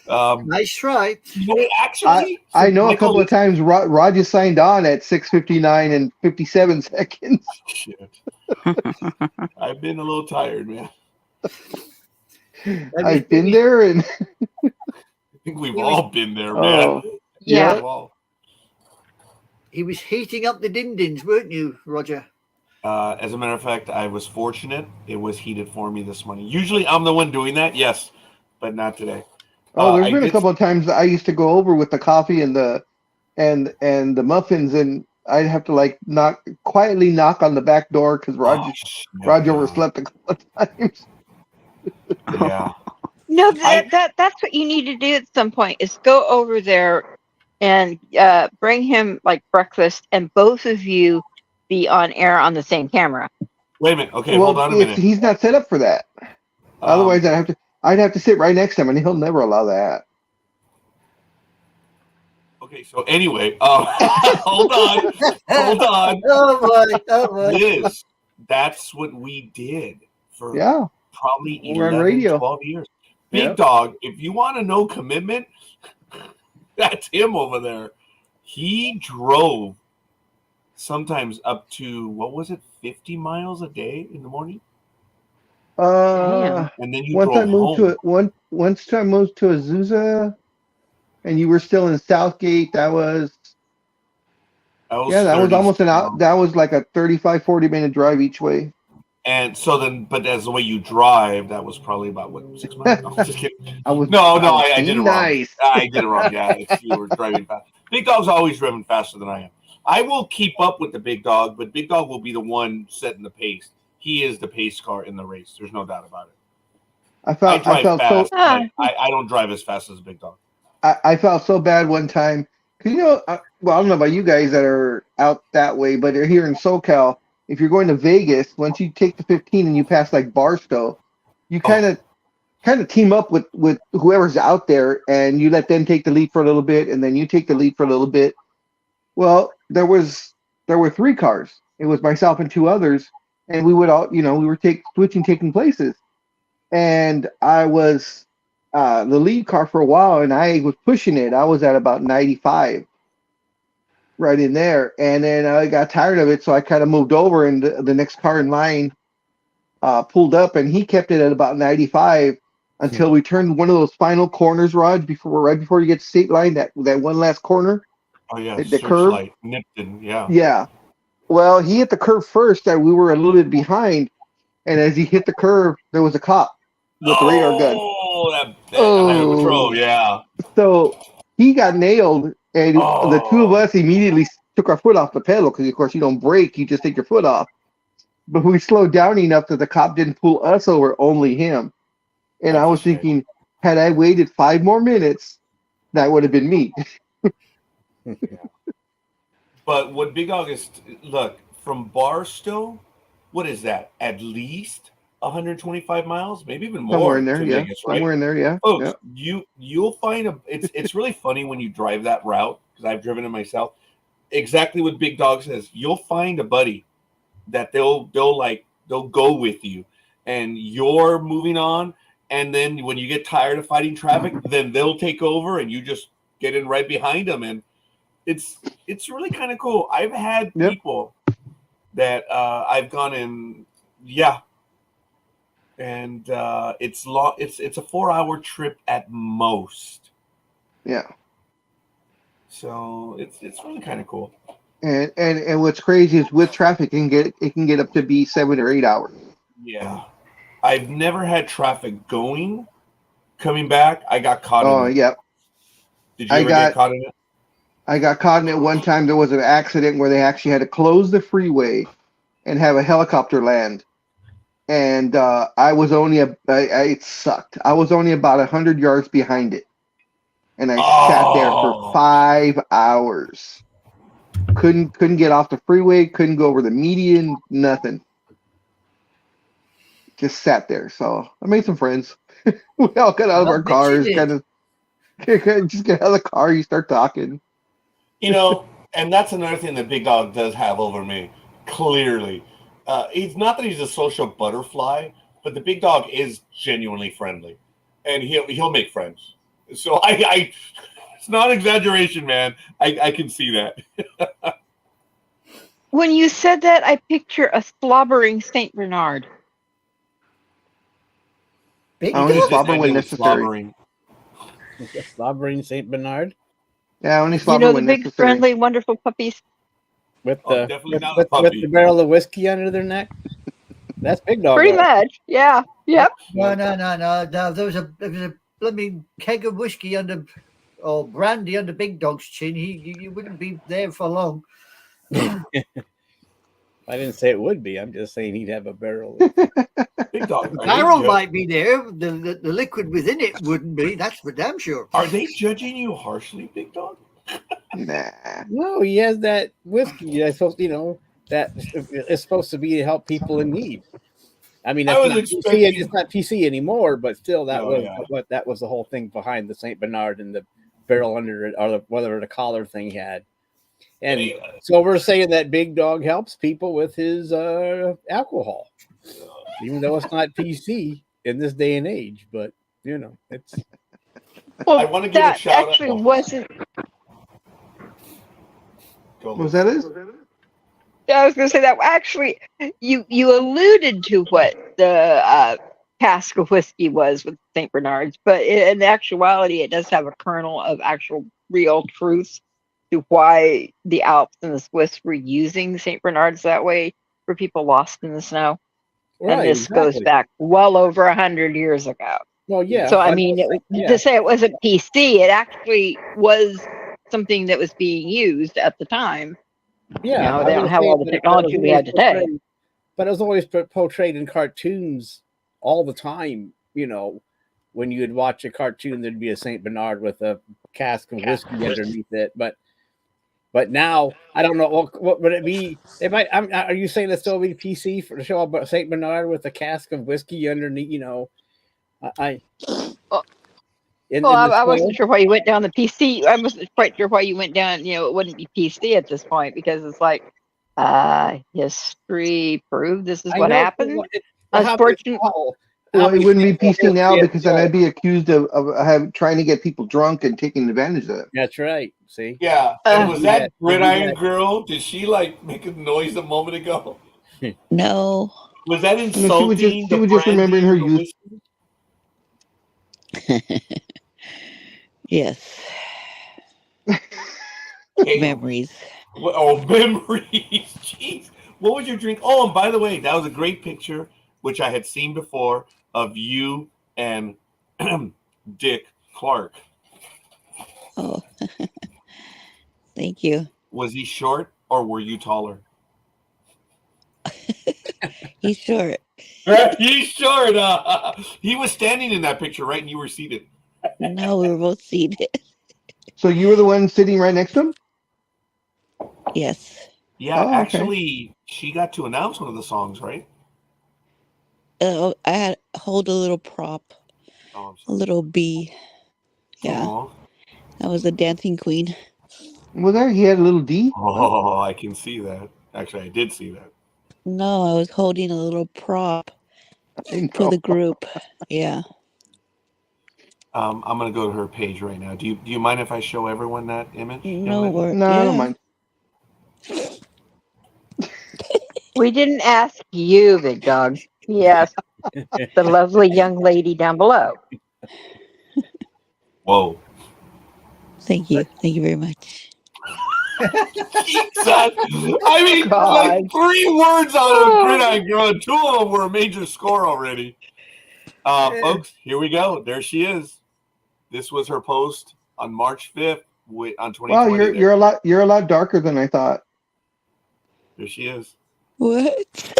Nice try. Actually, I know a Michael, couple of times Roger signed on at 6:59 and 57 seconds. shit. I've been a little tired, man. I've been there, and I think we've all been there, man. oh, Yeah. We've all. He was heating up the din-dins, weren't you, Roger? As a matter of fact, I was fortunate. It was heated for me this morning. Usually I'm the one doing that, yes, but not today. there's I been a did- couple of times that I used to go over with the coffee and the muffins, and I'd have to quietly knock on the back door because Roger yeah. overslept a couple of times. Yeah. No, that's what you need to do at some point is go over there and bring him like breakfast, and both of you be on air on the same camera. Wait a minute. Okay, Well, hold on a minute. he's not set up for that. Otherwise, I'd have to sit right next to him, and he'll never allow that. Okay, so anyway, hold on. Oh my. Liz, that's what we did for Yeah, probably We're on 11, radio. 12 years. Big Yep. Dog, if you want to know commitment, that's him over there. He drove sometimes up to, 50 miles a day in the morning? Uh, And then you once drove I moved home. once I moved to Azusa, and you were still in Southgate. That was That was that was 30 almost an miles. out. That was like a 35, 40-minute drive each way. And so then, but as the way you drive, that was probably about, 6 miles? No, just kidding. I was I did it wrong. nice. I did it wrong. Yeah, you were driving fast. Big Dog's always driven faster than I am. I will keep up with the Big Dog, but Big Dog will be the one setting the pace. He is the pace car in the race. There's no doubt about it. I I drive felt fast. so but I don't drive as fast as Big Dog. I felt so bad one time. 'Cause, I don't know about you guys that are out that way, but here in SoCal, if you're going to Vegas, once you take the 15 and you pass like Barstow, you kind of team up with whoever's out there, and you let them take the lead for a little bit, and then you take the lead for a little bit. Well, there were 3 cars. It was myself and 2 others, and we would all, we were taking places, and I was the lead car for a while, and I was pushing it. I was at about 95, right in there, and then I got tired of it, so I kind of moved over, and the next car in line pulled up, and he kept it at about 95 until we turned one of those final corners, Rod, right before you get to state line, that one last corner. Oh yeah, The curve. Searchlight, Nipton, yeah. Yeah. Well, he hit the curve first, and we were a little bit behind, and as he hit the curve, there was a cop with the radar gun. Oh, that Highway Patrol, yeah. So he got nailed, and the 2 of us immediately took our foot off the pedal because, of course, you don't brake; you just take your foot off. But we slowed down enough that the cop didn't pull us over, only him. And I was thinking, had I waited 5 more minutes, that would have been me. But what Big Dog is, look, from Barstow, what is that? At least 125 miles, maybe even more. Somewhere in there, to yeah. Vegas, right? Somewhere in there, yeah. Folks, Yeah. you'll find it's really funny when you drive that route, because I've driven it myself. Exactly what Big Dog says. You'll find a buddy that they'll go with you, and you're moving on, and then when you get tired of fighting traffic, then they'll take over, and you just get in right behind them, and it's really kind of cool. I've had people that I've gone in, and it's long. It's a 4-hour trip at most. Yeah. So it's really kind of cool. And what's crazy is with traffic, it can get up to be 7 or 8 hours. Yeah, I've never had traffic coming back. I got caught. Oh, in it. yeah. Did you ever get caught in it? I got caught in it one time. There was an accident where they actually had to close the freeway and have a helicopter land. And I was only it sucked. I was only about 100 yards behind it, and I sat there for 5 hours. Couldn't get off the freeway. Couldn't go over the median. Nothing. Just sat there. So I made some friends. We all got out of our cars. Just get out of the car. You start talking. You know, and that's another thing that Big Dog does have over me. Clearly, he's not that he's a social butterfly, but the Big Dog is genuinely friendly, and he'll make friends. So I it's not exaggeration, man. I can see that. When you said that, I picture a slobbering Saint Bernard. Big I only It dog. just slobber when ended with necessary. slobbering. Slobbering Saint Bernard Yeah, I only You slobber know the when big, necessary. friendly, wonderful puppies. with Oh, the definitely with, not a with, with puppy. the barrel of whiskey under their neck. That's Big Dog. Pretty all right. much, yeah. Yep. No. There was a blooming keg of whiskey under, or brandy under Big Dog's chin. You wouldn't be there for long. I didn't say it would be. I'm just saying he'd have a barrel. Big Dog. The Are barrel they, might be there. The liquid within it wouldn't be. That's for damn sure. are they judging you harshly, Big Dog? Nah. No, he has that whiskey. I supposed, that is supposed to be to help people in need. I mean, I that's was not expecting- PC. It's not PC anymore, but still, that Oh, was yeah. what that was the whole thing behind the Saint Bernard and the barrel under it, or whatever the collar thing had. And Hey, so we're saying that Big Dog helps people with his alcohol, even though it's not PC in this day and age. But it's Well, I want to give a that shout actually out. wasn't. Go, Was that it? I was going to say that actually, you alluded to what the cask of whiskey was with Saint Bernard's, but in actuality, it does have a kernel of actual real truth to why the Alps and the Swiss were using Saint Bernard's that way for people lost in the snow. And right. this goes back well over 100 years ago. Well, yeah. So I I'm mean, just saying, yeah. to say it wasn't PC, it actually was something that was being used at the time. Yeah, They don't have all the technology we have today. But it was always portrayed in cartoons all the time. When you'd watch a cartoon, there'd be a Saint Bernard with a cask of whiskey underneath it. But now I don't know what would it be. It might. Are you saying it still be PC for the show about Saint Bernard with a cask of whiskey underneath? I wasn't sure why you went down the PC. I wasn't quite sure why you went down. It wouldn't be PC at this point because it's like history proved this is what happened. Unfortunately, Well, it wouldn't be PC now because then I'd be accused of trying to get people drunk and taking advantage of them. That's right. See? Yeah. And was that Yeah. Gridiron Girl? Did she make a noise a moment ago? No. Was that insulting? She was just remembering her youth. Yes. Hey, Memories. memories. Jeez. What was your drink? Oh, and by the way, that was a great picture, which I had seen before, of you and Dick Clark. Oh. Thank you. Was he short or were you taller? He's short. He's short. He was standing in that picture, right? And you were seated. No, we were both seated. So you were the one sitting right next to him? Yes. Yeah, Oh, okay. actually, she got to announce one of the songs, right? I had hold a little prop, Oh, I'm a sorry. little bee. Yeah, Aw. that was the dancing queen. Was there? He had a little D? Oh, I can see that. Actually, I did see that. No, I was holding a little prop I for know. the group. Yeah. I'm gonna go to her page right now. Do you mind if I show everyone that image? No, No, I don't mind. we didn't ask you, Big Dog. Yes, the lovely young lady down below. Whoa. Thank you. Thank you very much. Jesus. I mean, God. like 3 words out of Gridiron Girl, and 2 of them were a major score already. Folks, here we go. There she is. This was her post on March 5th on 2020. Wow, you're a lot darker than I thought. Here she is. What?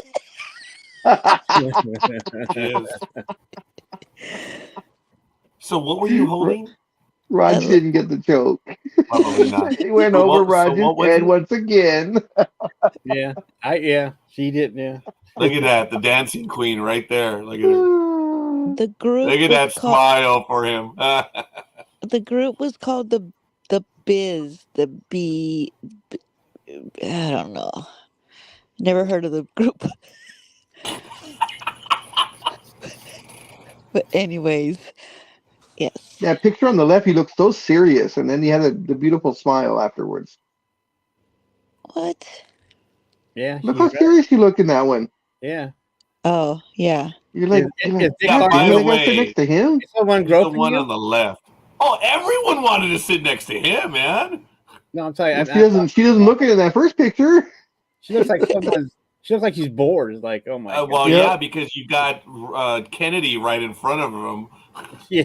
She is. So what were you holding? Raj didn't get the joke. Probably not. He went So over what- so Raj's what was head it? once again. She did. Yeah. Look at that, the dancing queen right there. Look at her. The group Look at was that called, smile for him. the group was called the Biz, the B. I don't know. Never heard of the group. But anyways, yes. That picture on the left, he looks so serious, and then he had the beautiful smile afterwards. What? Yeah, Look he's how right. serious you look in that one. Yeah. Oh, yeah. You're like, Is Yeah, God by damn the it, I gotta sit way, next to him. Is someone he's the groping one you? on the left. Oh, everyone wanted to sit next to him, man. No, I'm telling you. Well, she doesn't look in that first picture. She looks like someone. She looks like she's bored. It's like, oh my god. Well, Yep. yeah, because you got Kennedy right in front of him. Yeah.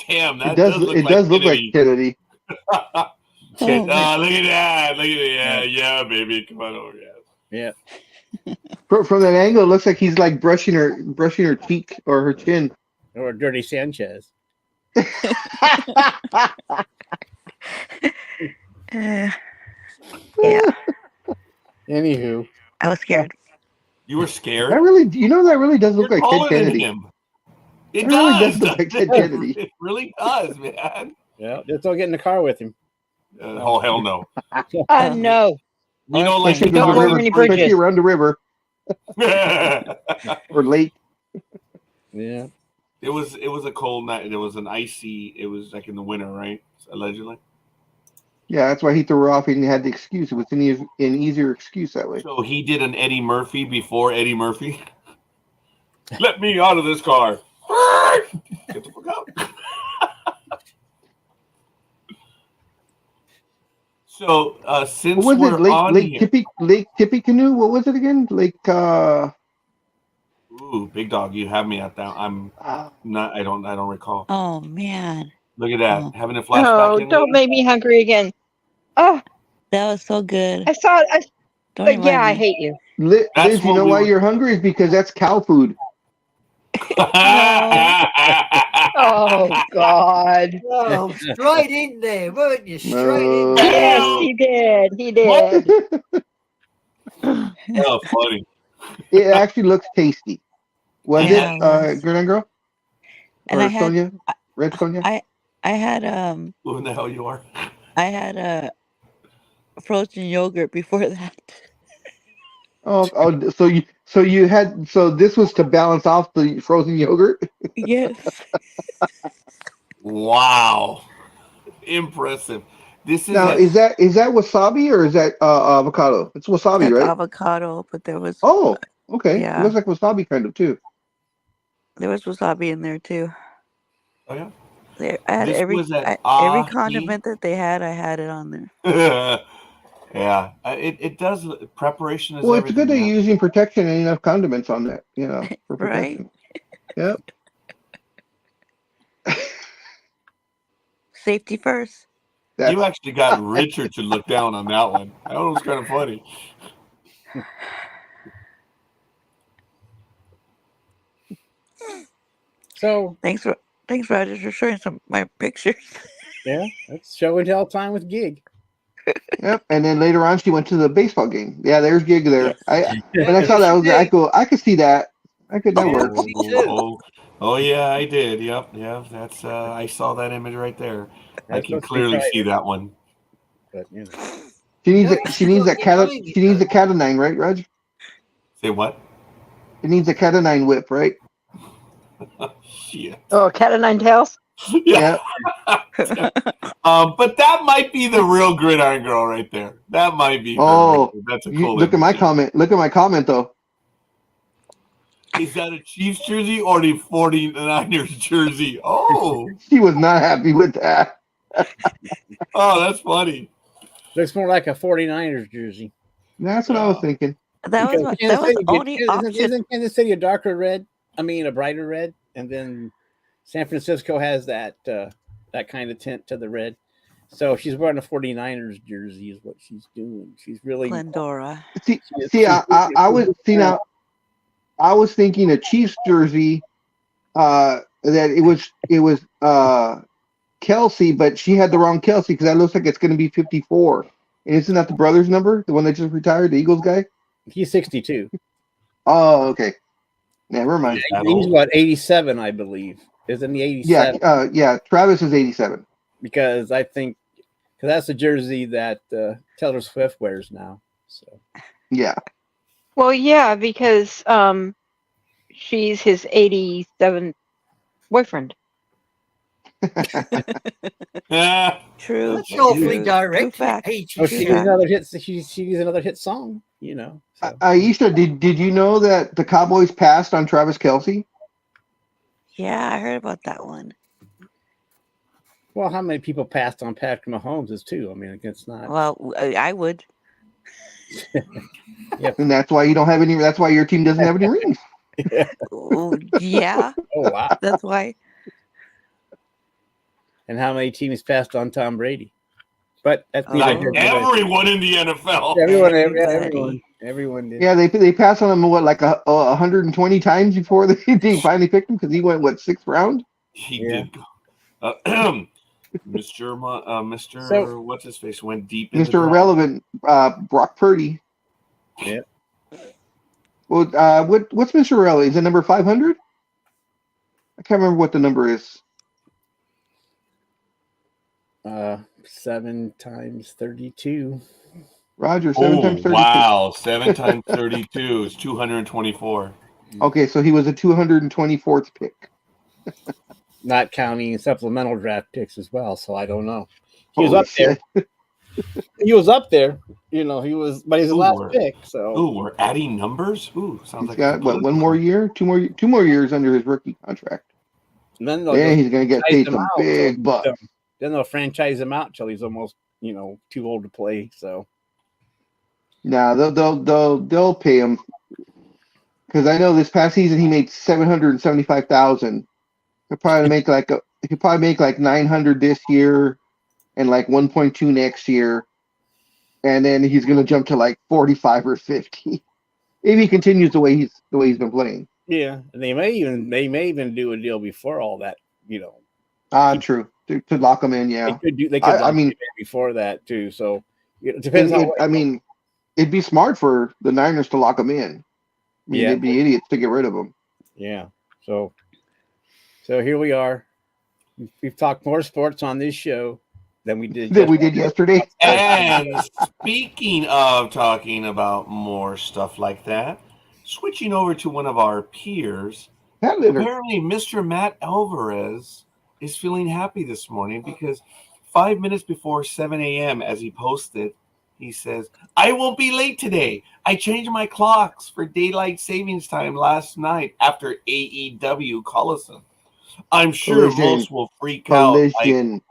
Damn, that It does. look It like does look like Kennedy. Kennedy. Look my- at that. Look at that. Yeah, baby. Come on over. Yeah. From that angle, it looks like he's like brushing her cheek or her chin. Or Dirty Sanchez. yeah. Anywho. I was scared. You were scared? That really, that really does look You're like Ted taller than Kennedy. him. It That really does. does look like Ted doesn't it? Kennedy. It really does, man. Yeah. Let's all get in the car with him. Oh, hell no. No. You know, like Especially you Don't the burn river, any bridges. especially around the river or lake. Yeah. It was a cold night. It was an icy. It was like in the winter, right? Allegedly. Yeah, that's why he threw her off. He had the excuse. It was an easier excuse that way. So he did an Eddie Murphy before Eddie Murphy. Let me out of this car. Get the fuck out. So since What was we're it? on here, Lake Tippecanoe? What was it again? ooh, big dog, you have me at that. I'm not. I don't recall. Oh, man. Look at that, Oh. having a flashback. Oh, in don't there? make me hungry again. Oh, That was so good. I saw it. Don't But remind yeah, I me. hate you. Liz, That's you what know we why were- you're hungry is because that's cow food. Oh God. Oh, straight in there, weren't you? Straight in No. there. Yes, he did. He did. Oh, funny. It actually looks tasty. Was Yeah, it, it was. Grenade Girl? And Or I had Sonia? Red Sonia? I had Who in the hell you are? I had frozen yogurt before that. So this was to balance off the frozen yogurt? Yes. Wow, impressive. This is Now, is that wasabi or is that avocado? It's wasabi, That's right? avocado, but there was Oh, okay. Yeah. It looks like wasabi kind of too. wasabi in there too. Oh yeah. There, I had This every was at every Ahi. condiment that they had. I had it on there. Yeah, it does. Preparation is Well, it's everything. good they're man. using protection and enough condiments on that, for Right? protection. Yep. Safety first. That's, You actually got Richard to look down on that one. That one was kind of funny. So Thanks, Roger, for showing some of my pictures. yeah, that's show and tell time with Gig. yep. And then later on, she went to the baseball game. Yeah, there's Gig there. Yes. When I saw that, I could see that. That works. Oh yeah, I did. Yep. That's I saw that image right there. I That's can supposed to be clearly see private, that one. But you know. She needs a catenine, right, Raj? Say what? It needs a catenine whip, right? Shit. Oh, cat o' nine tails. Yeah. Yeah. But that might be the real gridiron girl right there. That might be. her Oh, right there. That's a You, cool. look at my image. comment. Look at my comment though. Is that a Chiefs jersey or the 49ers jersey? Oh, She was not happy with that. oh, that's funny. Looks more like a 49ers jersey. That's what I was thinking. That was Because that was Kansas the City only isn't option. Kansas City a darker red? I mean, a brighter red, and then San Francisco has that that kind of tint to the red. So she's wearing a 49ers jersey, is what she's doing. She's really Glendora. I was thinking a Chiefs jersey. That it was Kelsey, but she had the wrong Kelsey because that looks like it's going to be 54. And isn't that the brother's number? The one that just retired, the Eagles guy? he's 62. Oh, okay. Never mind. He's what 87, I believe. Isn't he 87? Yeah, Travis is 87. because I think because that's the jersey that Taylor Swift wears now. So Yeah. Well, yeah, because she's his 87 boyfriend. Ah, True. That's awfully True. direct. True isn't it? fact. Hey, oh, True she fact. used another hit. She used another hit song. So Aisha, did you know that the Cowboys passed on Travis Kelce? Yeah, I heard about that one. well, how many people passed on Patrick Mahomes is too? I mean, it's not. Well, I would. And that's why you don't have any. That's why your team doesn't have any rings. Oh, yeah, Oh wow! that's why. And how many teams passed on Tom Brady? But that's Oh. neither like here nor there. everyone in the NFL. Everyone did. Yeah, they passed on him like 120 times before they finally picked him because he went sixth round. He Yeah. did go. Mr. So- what's his face went deep in the Mr. draft. Irrelevant, Brock Purdy. Yeah. Well, what's Mr. Irrelevant? Is it number 500? I can't remember what the number is. 7 times 32. Roger, 7 times 32. Wow, 7 times 32 is 224. Okay, so he was a 224th pick. Not counting supplemental draft picks as well. So I don't know. He was Holy up there. shit. He was up there. But he's the Ooh, last we're- pick. So Ooh, we're adding numbers. Ooh, sounds He's like got it's what, one more year, two more years under his rookie contract. and then they'll Yeah, just he's gonna get franchise paid him some out. big bucks. Then they'll franchise him out till he's almost too old to play. So Nah, they'll pay him because I know this past season he made 775,000. He'll probably make like 900 this year and like 1.2 next year, and then he's gonna jump to like 45 or 50 if he continues the way he's been playing. yeah, and they may even do a deal before all that. True to lock him in. Yeah, They could I mean, him in before that too. So it depends how. I mean, it'd be smart for the Niners to lock him in. I mean, Yeah. they'd be idiots to get rid of him. Yeah. So here we are. We've talked more sports on this show than we did. That we did yesterday. And speaking of talking about more stuff like that, switching over to one of our peers, That litter. apparently Mr. Matt Alvarez is feeling happy this morning because 5 minutes before 7 a.m., as he posted, he says, I won't be late today. I changed my clocks for daylight savings time last night after AEW Coliseum. I'm sure Collision. most will freak out. Like, Collision.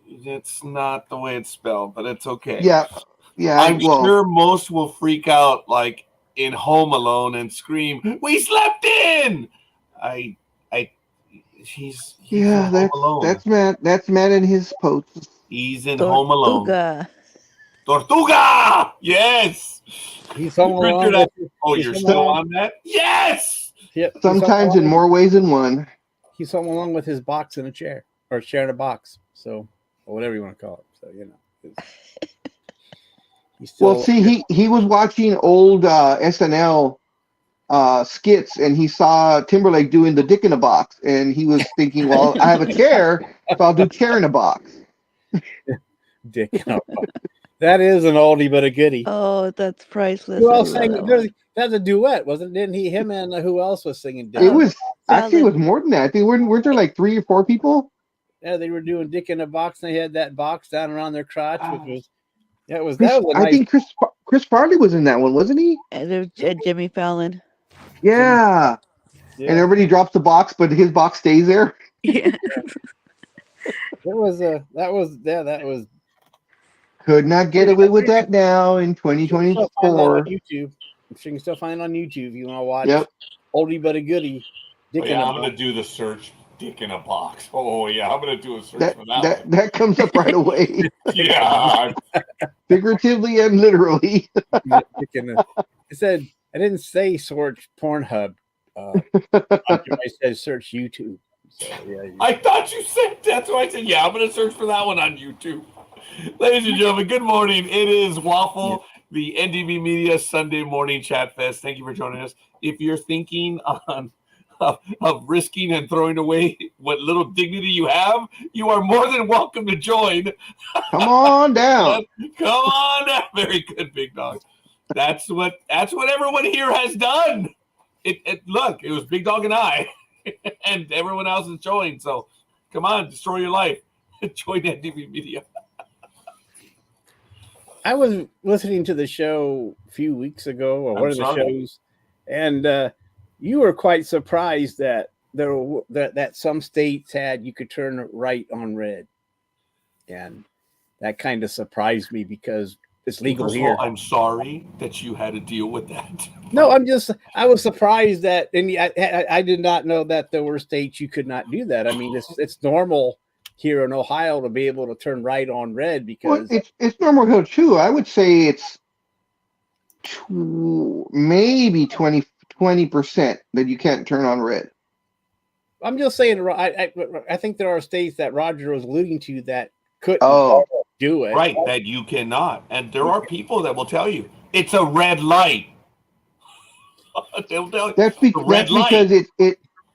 it's not the way it's spelled, but it's okay. Yeah. I'm sure most will freak out like in Home Alone and scream, "We slept in!" He's in Home Alone. That's Matt. That's Matt and his posts. He's in Home Alone. Tortuga. Tortuga! Yes! He's home alone. You're still on that? Yes! Yep. Sometimes in more ways than one. He's home alone with his box in a chair, or chair in a box. So, or whatever you want to call it. So he's still. Well, see, he was watching old SNL skits, and he saw Timberlake doing the dick in a box, and he was thinking, well, I have a chair, so I'll do chair in a box. Dick in a box. That is an oldie but a goodie. Oh, that's priceless. Who I else love sang? that one. That's a duet, wasn't? Didn't he? Him and who else was singing? Dick? It was actually it was Salad. more than that. I think weren't there like 3 or 4 people? Yeah, they were doing Dick in a box. And they had that box down around their crotch, which was that was Chris, that was a I nice. think Chris Farley was in that one, wasn't he? And there's Jimmy Fallon. Yeah. Yeah, And everybody drops the box, but his box stays there. Yeah. that was. Could not get away with that now in You can still find that 2024. on YouTube. You can still find it on YouTube if you want to watch. Yep. Oldie but a goodie. Dick in a I'm box. going to do the search. Dick in a box. Oh, yeah. I'm going to do a search for that one. That comes up right away, Yeah. figuratively and literally. Dick in a- it said I didn't say search Pornhub. I said search YouTube. So, yeah, I thought you said that's why I said, yeah, I'm going to search for that one on YouTube. Ladies and gentlemen, good morning. It is Waffle, the NDB Media Sunday Morning Chat Fest. Thank you for joining us. If you're thinking of risking and throwing away what little dignity you have, you are more than welcome to join. Come on down. Come on down. Very good, Big Dog. That's what everyone here has done. Look, it was Big Dog and I, and everyone else is joined. So come on, destroy your life. Join NDB Media. I was listening to the show a few weeks ago, or one of the shows, and you were quite surprised that that some states had you could turn right on red, and that kind of surprised me because it's legal First here. of all, I'm sorry that you had to deal with that. No, I was surprised that, and I did not know that there were states you could not do that. I mean, it's normal here in Ohio to be able to turn right on red because it's normal here too. I would say it's maybe 20% that you can't turn on red. I'm just saying, I think there are states that Roger was alluding to that couldn't do it. Right, that you cannot. And there are people that will tell you, it's a red light. They'll tell you,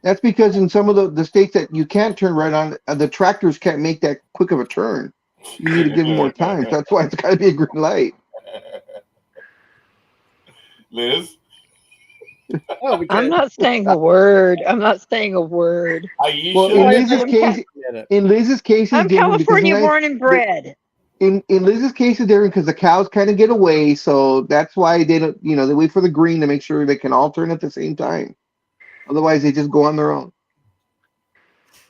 That's because in some of the states that you can't turn right on, the tractors can't make that quick of a turn. You need to give them more time. So that's why it's got to be a green light. Liz? Oh, I'm not saying a word. Aisha? Well, in Liz's case, I'm California born and bred. In Liz's case, it's different because the cows kind of get away, so that's why they don't. They wait for the green to make sure they can all turn at the same time. Otherwise, they just go on their own.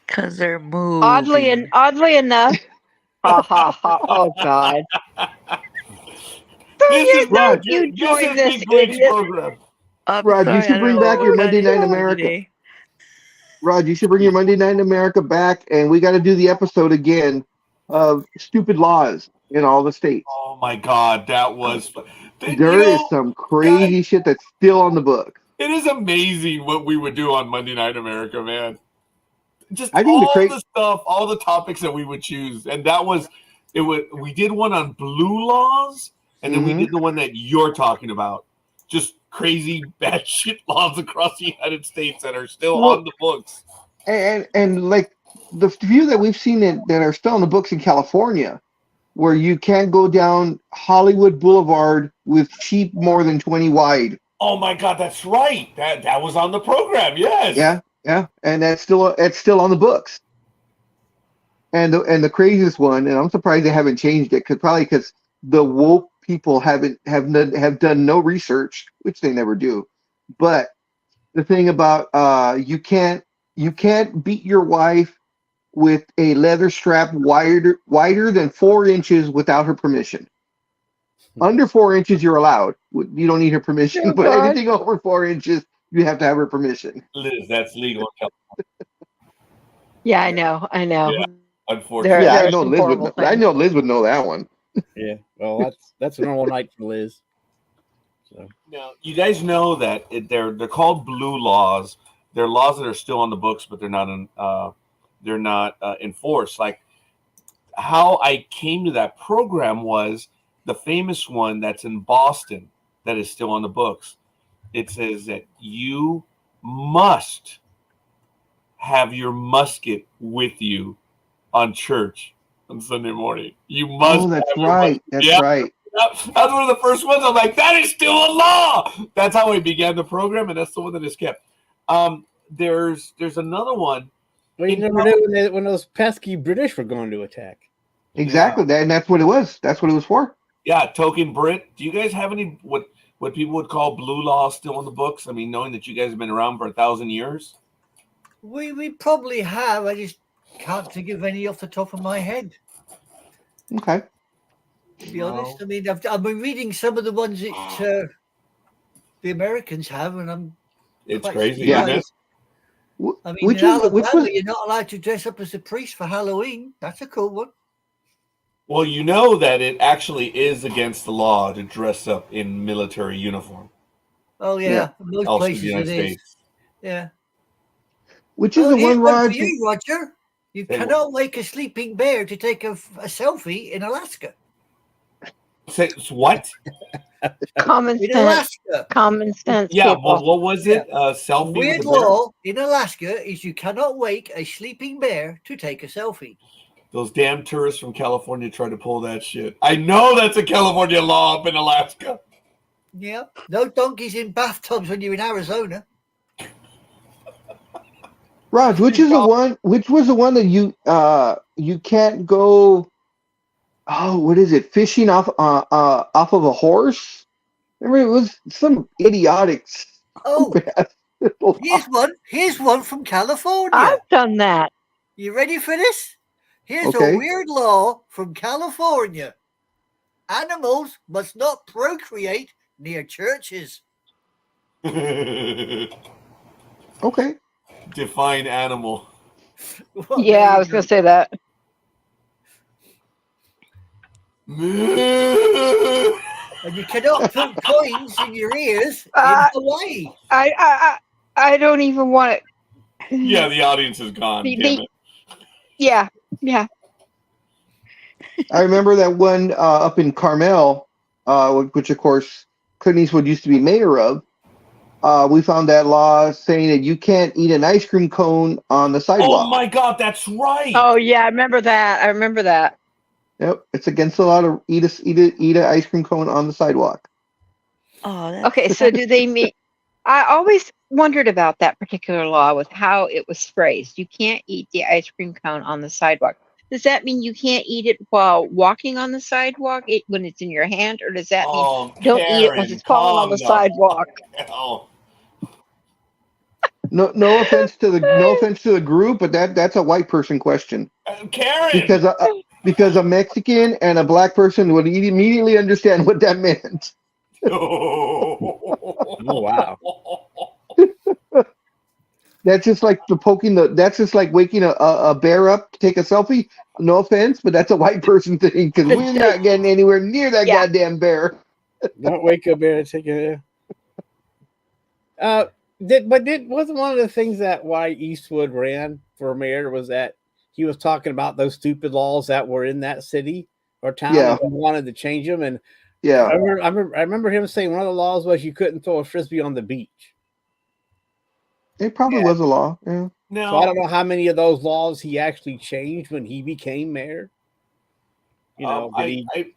Because they're moving. Oddly enough. Ha ha ha! Oh God! You joined this program. Rod, you should bring back your Monday Night America. Rod, you should bring your Monday Night America back, and we got to do the episode again of stupid laws in all the states. Oh my God, that was. There is some crazy shit that's still on the book. It is amazing what we would do on Monday Night America, man. Just I think the stuff, all the topics that we would choose, and we did one on blue laws, and then we did the one that you're talking about. Just crazy bad shit laws across the United States that are still on the books. And like the few that we've seen that are still on the books in California, where you can't go down Hollywood Boulevard with sheep more than 20 wide. Oh my God, that's right. That was on the program. Yes. Yeah, and it's still on the books. And the craziest one, and I'm surprised they haven't changed it, because the woke people have done no research, which they never do. But the thing about you can't beat your wife with a leather strap wider than 4 inches without her permission. Under 4 inches, you're allowed. You don't need her permission, but anything over 4 inches, you have to have her permission. Liz, that's legal. Yeah, I know. Yeah, unfortunately. I know Liz would know that one. Yeah, well, that's a normal night for Liz. So. Now, you guys know that they're called blue laws. They're laws that are still on the books, but they're not enforced. Like how I came to that program was the famous one that's in Boston that is still on the books. It says that you must have your musket with you on church on Sunday morning. You must. Oh, that's right. That's right. That's one of the first ones. I'm like, that is still a law. That's how we began the program, and that's the one that is kept. There's another one. Well, you never knew when those pesky British were going to attack. Exactly, and that's what it was. That's what it was for. Yeah, token Brit. Do you guys have any what people would call blue laws still in the books? I mean, knowing that you guys have been around for 1,000 years. We probably have. I just can't think of any off the top of my head. Okay. To be honest, I mean, I've been reading some of the ones that the Americans have, and it's crazy. Yeah. Isn't it? I mean, in Alabama, you're not allowed to dress up as a priest for Halloween. That's a cool one. Well, you know that it actually is against the law to dress up in military uniform. Oh yeah, most Also places the United it is. States. Yeah. Which is the one, Rod? For you, Roger. You cannot wake a sleeping bear to take a selfie in Alaska. Say what? Common In sense. Alaska, Common sense, Yeah, people. what was it? Selfie weird with a bear? law in Alaska is you cannot wake a sleeping bear to take a selfie. Those damn tourists from California tried to pull that shit. I know that's a California law up in Alaska. Yeah. No donkeys in bathtubs when you're in Arizona. Raj, which was the one that you can't go? Oh, what is it? Fishing off of a horse? Remember, it was some idiotic. Oh, law. here's one from California. I've done that. You ready for this? Here's a Okay. weird law from California. Animals must not procreate near churches. Okay. Define animal. Well, Yeah, there I you was go. going to say that. And you cannot put coins in your ears in Hawaii. I don't even want it. Yeah, the audience is gone. Damn it. Yeah. I remember that one up in Carmel, which of course Clint Eastwood used to be mayor of. We found that law saying that you can't eat an ice cream cone on the Oh sidewalk. my God, that's right. Oh yeah, I remember that. Yep, it's against the law to eat an ice cream cone on the sidewalk. Oh, that's Okay, so do they mean? I always wondered about that particular law with how it was phrased. You can't eat the ice cream cone on the sidewalk. Does that mean you can't eat it while walking on the sidewalk when it's in your hand, or does that mean don't eat it once Karen, it's falling on calm the the sidewalk? hell. No offense to the group, but that's a white person question Karen. because a Mexican and a black person would immediately understand what that meant. Oh wow. That's just like that's just like waking a bear up to take a selfie. No offense, but that's a white person thing because we're not getting anywhere near that Yeah. goddamn bear. Don't wake up there and take it. Wasn't one of the things that why Eastwood ran for mayor was that he was talking about those stupid laws that were in that city or town Yeah. and he wanted to change them. And Yeah. I remember him saying one of the laws was you couldn't throw a frisbee on the beach. It probably was a law. Yeah. No, So I don't know how many of those laws he actually changed when he became mayor. You know,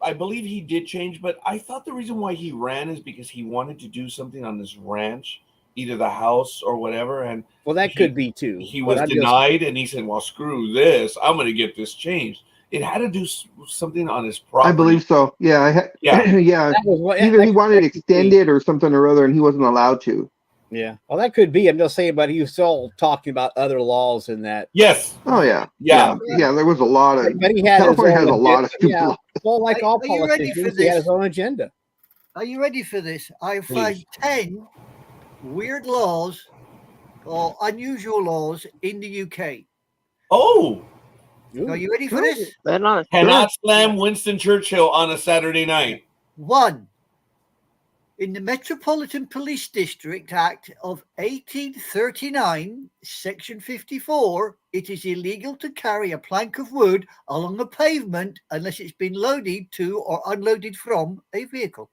I believe he did change, but I thought the reason why he ran is because he wanted to do something on this ranch, either the house or whatever. And well, that could be too. He but was denied, and he said, "Well, screw this. I'm going to get this changed." It had to do something on his property. I believe so. Yeah. Yeah. Yeah. That was what, Either that he could- wanted that to could extend be. it or something or other, and he wasn't allowed to. Yeah. Well, that could be. I'm just saying, but he was still talking about other laws in that. Yes. Oh yeah. Yeah. Yeah. There was a lot of. But he had California his has own a lot of stupid yeah. laws. Well, like all Are you ready for politicians, he had this? his own agenda. Are you ready for this? I have Please. found 10 weird laws or unusual laws in the UK. Oh, Are you ready for this? Right on. cannot slam Winston Churchill on a Saturday night. 1. In the Metropolitan Police District Act of 1839, Section 54, it is illegal to carry a plank of wood along a pavement unless it's been loaded to or unloaded from a vehicle.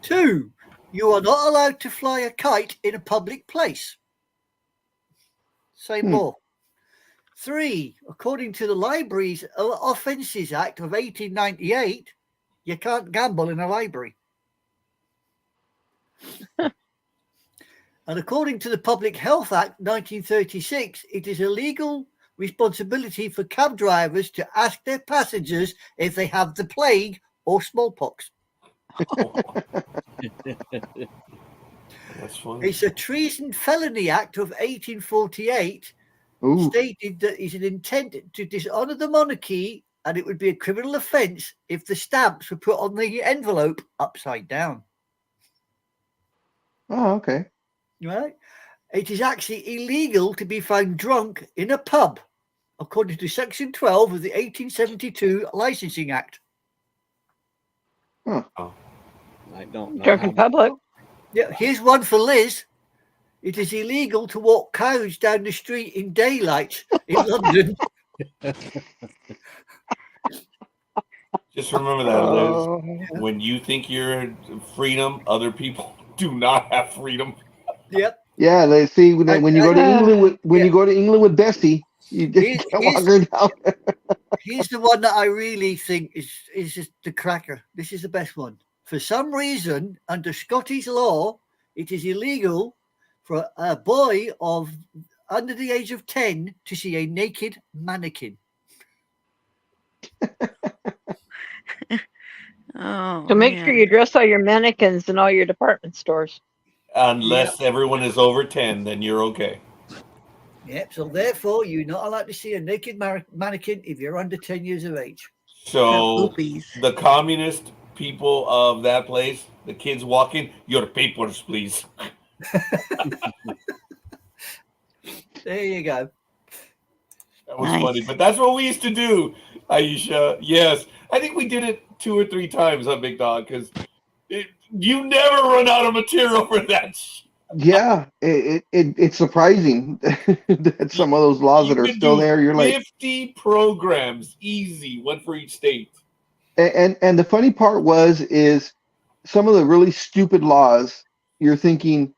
2. You are not allowed to fly a kite in a public place. Say more. 3. According to the Libraries Offences Act of 1898, you can't gamble in a library. And according to the Public Health Act 1936, it is a legal responsibility for cab drivers to ask their passengers if they have the plague or smallpox. That's funny. It's a Treason Felony Act of 1848 Ooh. stated that it's an intent to dishonour the monarchy, and it would be a criminal offence if the stamps were put on the envelope upside down. Oh, okay. Right? It is actually illegal to be found drunk in a pub, according to Section 12 of the 1872 Licensing Act. Huh. I don't know. Drunk in public. Yeah, here's one for Liz. It is illegal to walk cows down the street in daylight in London. Just remember that, Liz. Oh, When you think you're freedom, other people do not have freedom. Yep. Yeah, let's see when you go to England with Yeah. you go to England with Bessie, you just He's- can't walk he's- her down. Here's the one that I really think is just the cracker. This is the best one. For some reason, under Scottish law, it is illegal for a boy of under the age of 10 to see a naked mannequin. Oh, so make sure man. you dress all your mannequins in all your department stores. Unless everyone is over 10, then you're okay. Yep. So therefore, you're not allowed to see a naked mannequin if you're under 10 years of age. So Boobies. the communist people of that place, the kids walking, your papers, please. There you go. That was Nice. funny, but that's what we used to do, Aisha. Yes, I think we did it 2 or 3 times on Big Dog because you never run out of material for that. Yeah, it's surprising that some of those laws that are could still do there. You're like, 50 programs, easy, one for each state. and the funny part is some of the really stupid laws. You're thinking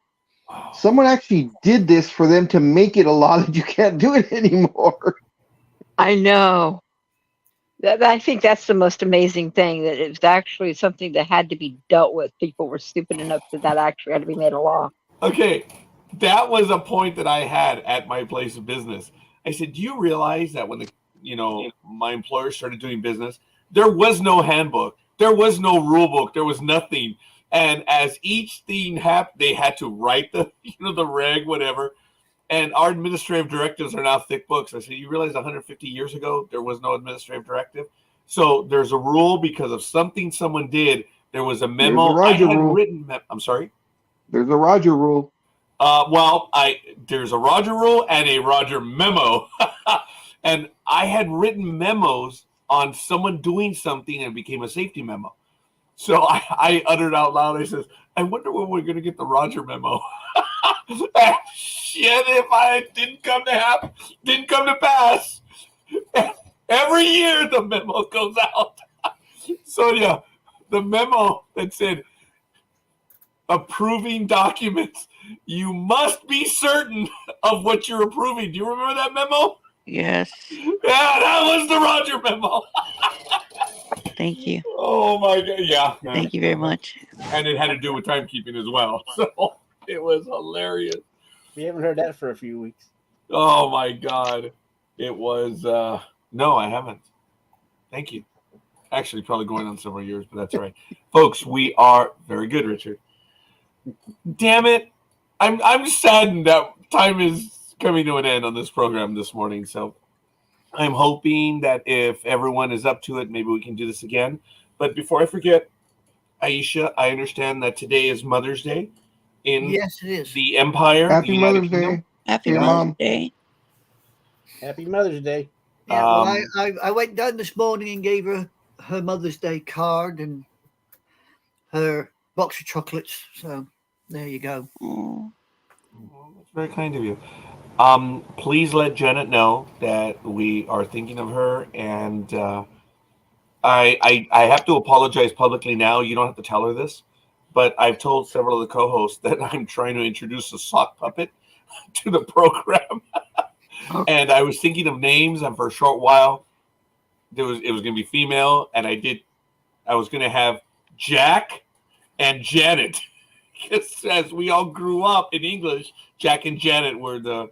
someone actually did this for them to make it a law that you can't do it anymore. I know. I think that's the most amazing thing, that it was actually something that had to be dealt with. People were stupid enough that actually had to be made a law. Okay, that was a point that I had at my place of business. I said, "Do you realize that when my employer started doing business, there was no handbook, there was no rule book, there was nothing, and as each thing happened, they had to write the the reg whatever." And our administrative directives are now thick books. I said, "You realize 150 years ago there was no administrative directive, so there's a rule because of something someone did. There was a memo. There's a Roger I had rule. written. I'm sorry." There's a Roger rule. There's a Roger rule and a Roger memo, and I had written memos on someone doing something and it became a safety memo. So I uttered out loud. I says, "I wonder when we're going to get the Roger memo." Shit! If I didn't come to pass. Every year the memo goes out. So yeah, the memo that said, approving documents, you must be certain of what you're approving. Do you remember that memo? Yes. Yeah, that was the Roger memo. Thank you. Oh my God, yeah. Thank you very much. And it had to do with timekeeping as well. So it was hilarious. We haven't heard that for a few weeks. Oh my God. It was, no, I haven't. Thank you. Actually, probably going on several years, but that's all right. Folks, we are very good, Richard. Damn it. I'm saddened that time is coming to an end on this program this morning. So I'm hoping that if everyone is up to it, maybe we can do this again. But before I forget, Aisha, I understand that today is Mother's Day in Yes, it is. the Empire. Happy the United Mother's Kingdom. Day. Happy Yeah, Mother's Mom. Day. Happy Mother's Day. Yeah, well, Um, I went down this morning and gave her her Mother's Day card and her box of chocolates. So there you go. Oh, Well, that's very kind of you. Please let Janet know that we are thinking of her, and I have to apologize publicly now. You don't have to tell her this, but I've told several of the co-hosts that I'm trying to introduce a sock puppet to the program, and I was thinking of names, and for a short while, it was going to be female, and I was going to have Jack and Janet. As we all grew up in English, Jack and Janet were the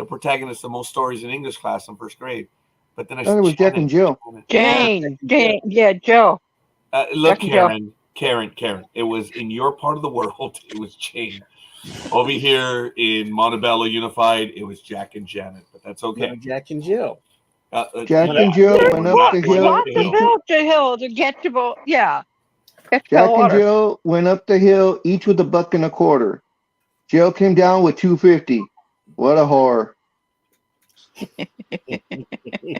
protagonists of most stories in English class in first grade. But then I I thought it was Jack and Jill. Jane, yeah, Joe. Look, Jack and Jill. Karen. It was in your part of the world. It was Jane. Over here in Montebello Unified, it was Jack and Janet. But that's okay. No, Jack and Jill. Jack and Jill went up the hill. Walk the hill to get to, yeah. Get to Jack and water. Jill went up the hill, each with $1.25. Jill came down with $2.50. What a horror!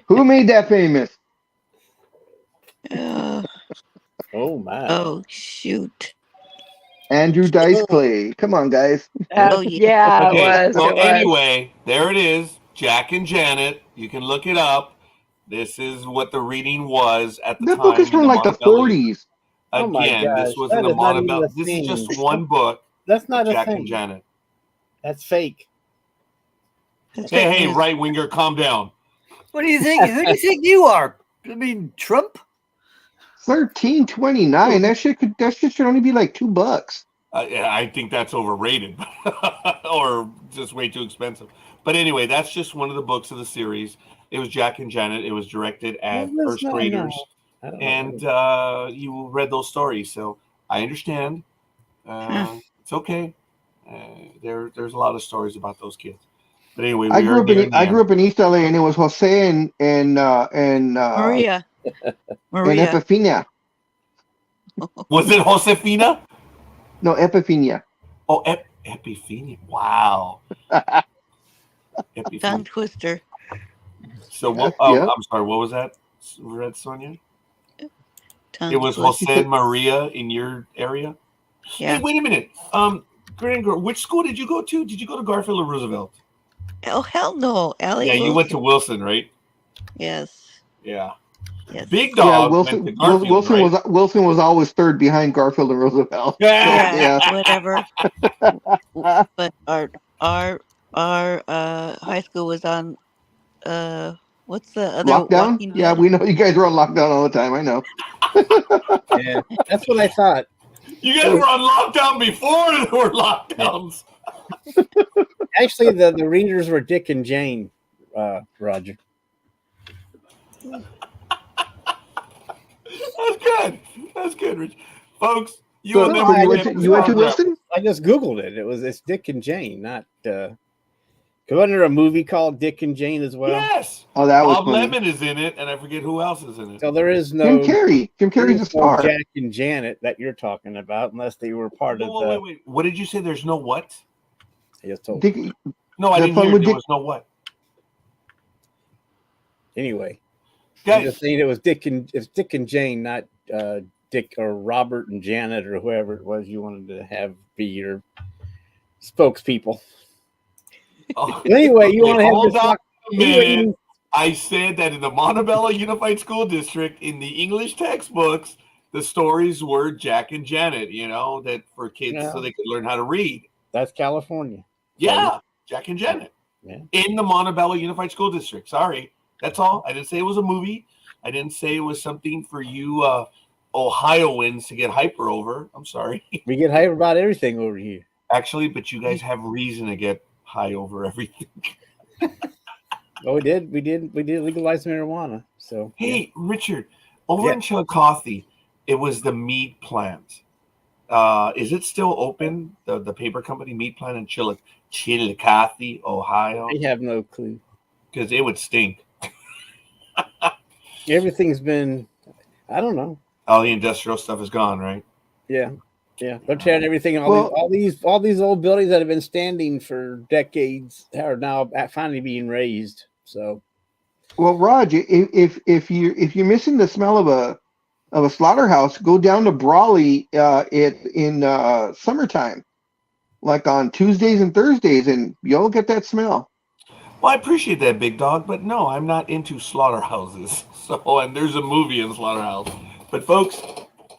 Who made that famous? oh, Oh my. oh, shoot. Andrew Dice Clay. Come on, guys. Oh, yeah. Yeah, Okay, it was. so it was. anyway, there it is. Jack and Janet. You can look it up. This is what the reading was at the That time book is in from the like the Montebello. 40s. Oh my Again, this gosh, was in that the is not even Montebello. a This is just thing. one book That's of not a Jack and thing. Janet. That's fake. That's Hey, fake hey, news. right winger, calm down. What do you think? Who do you think you are? I mean, Trump? $13.29. That shit should only be like $2. I think that's overrated or just way too expensive. But anyway, that's just one of the books of the series. It was Jack and Janet. It was directed at Well, that's first not- graders, no, I don't and know. you read those stories, so I understand. It's okay. There's a lot of stories about those kids. But anyway, I we are grew up in nearing the I end. grew up in East LA, and it was Jose and Maria. and Maria. Epifania. Was it Josefina? No, Epifania. Oh, Epifania. Wow. Tongue Epifania. twister. So what? Yeah. I'm sorry. What was that? Red Sonia? Tongue It was twister. Jose and Maria in your area. Yeah. Hey, wait a minute. Grand girl, which school did you go to? Did you go to Garfield or Roosevelt? Oh, hell no. Allie Yeah, you went to Wilson, right? Yes. Yeah. Yes. Big Yeah, Dog went to Garfield, right? Wilson was always third behind Garfield and Roosevelt. Yeah. Yeah. Whatever. But our high school was on what's the other Lockdown? Walking Yeah, Dead? we know you guys were on lockdown all the time. I know. Yeah, that's what I thought. You guys were on lockdown before there were lockdowns. Actually, the readers were Dick and Jane, Roger. That's good. That's good, Rich. Folks, you So, will never you forget went to this Wilson? I just Googled it. It's Dick and Jane, not. Wasn't there a movie called Dick and Jane as well? Yes. Oh, that was Bob funny. Lemon is in it, and I forget who else is in it. So there is Jim no Carrey. Jim there Carrey's a is no star. Jack and Janet that you're talking about, unless they were part of the. Wait. What did you say? There's no what? I just told Dick, No, I The didn't fun hear. with There Dick- was no what. Anyway, I'm Guys, just saying it's Dick and Jane, not Dick or Robert and Janet or whoever it was you wanted to have be your spokespeople. oh, Anyway, you want to have hold this on a minute. anyway, I said that in the Montebello Unified School District, in the English textbooks, the stories were Jack and Janet, that for kids Yeah. so they could learn how to read. that's California. Yeah, Jack and Janet. Yeah. In the Montebello Unified School District. Sorry. That's all. I didn't say it was a movie. I didn't say it was something for you Ohioans to get hyper over. I'm sorry. We get hype about everything over here. Actually, but you guys have reason to get high over everything. Oh, we did legalize marijuana. So Hey, Richard, over Yeah. in Chillicothe, it was the meat plant. Is it still open? The paper company meat plant in Chillicothe, Ohio? I have no clue. Because it would stink. Everything's been, I don't know. All the industrial stuff is gone, right? Yeah. They're tearing everything. Well- All these old buildings that have been standing for decades are now finally being raised. So Well, Raj, if you're missing the smell of a slaughterhouse, go down to Brawley in summertime, like on Tuesdays and Thursdays, and you'll get that smell. Well, I appreciate that, big dog, but no, I'm not into slaughterhouses. So, and there's a movie in Slaughterhouse. But folks,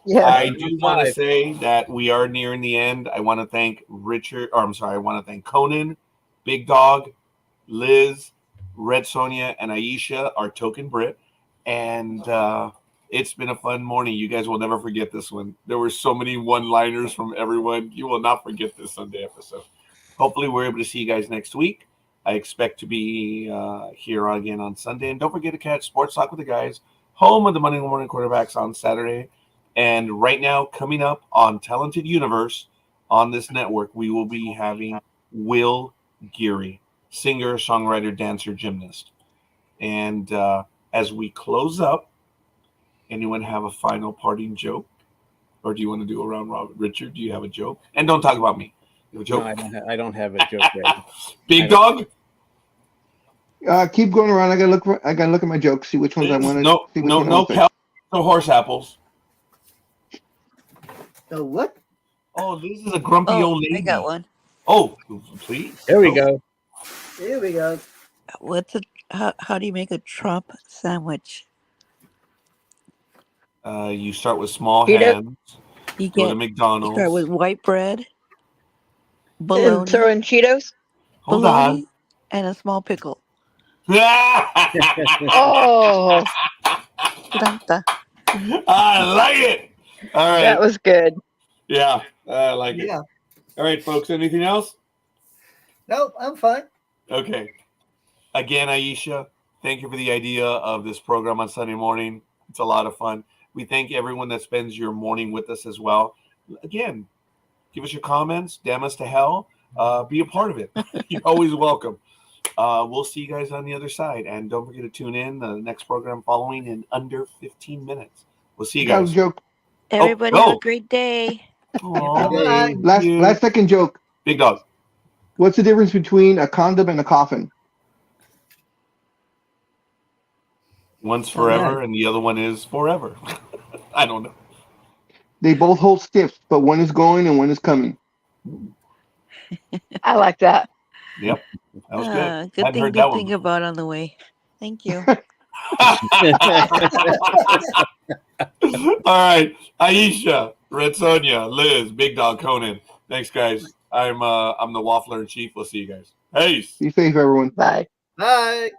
Yeah. I do want to say that we are nearing the end. I want to thank I want to thank Conan, Big Dog, Liz, Red Sonia, and Aisha, our token Brit. And it's been a fun morning. You guys will never forget this one. There were so many one-liners from everyone. You will not forget this Sunday episode. Hopefully, we're able to see you guys next week. I expect to be here again on Sunday. And don't forget to catch Sports Talk with the Guys, home of the Monday Morning Quarterbacks on Saturday. And right now, coming up on Talented Universe on this network, we will be having Will Geary, singer, songwriter, dancer, gymnast. And as we close up, anyone have a final parting joke? Or do you want to do a round robin? Richard, do you have a joke? And don't talk about me. You have a joke? no, I don't have a joke yet. Big Dog? Keep going around. I gotta look at my jokes, see which ones I want to. No horse apples. The what? Oh, this is a grumpy Oh, old lady. I got one. Oh, please. There we go. Here we go. How do you make a Trump sandwich? You start with small Cheeto? hands. You Go to start McDonald's. with white bread, And bologna, throw in Cheetos? Hold on. and a small pickle. Oh, Planta. I like it. All right. that was good. Yeah, I like it. Yeah. All right, folks. Anything else? No, I'm fine. Okay. Again, Aisha, thank you for the idea of this program on Sunday morning. It's a lot of fun. We thank everyone that spends your morning with us as well. Again, give us your comments, damn us to hell. Be a part of it. You're always welcome. We'll see you guys on the other side. And don't forget to tune in the next program following in under 15 minutes. We'll see you Got a guys. joke. Everybody have a great day. Aw, Bye. thank you. Last second joke. Big dog. What's the difference between a condom and a coffin? One's Don't know. forever and the other one is forever. I don't know. They both hold stiffs, but one is going and one is coming. I like that. Yep. That was good. Good Hadn't thing heard to that one think before. about on the way. Thank you. All right. Aisha, Red Sonia, Liz, Big Dog, Conan. Thanks, guys. I'm the Waffler in Chief. We'll see you guys. Peace. Be safe, everyone. Bye. Bye.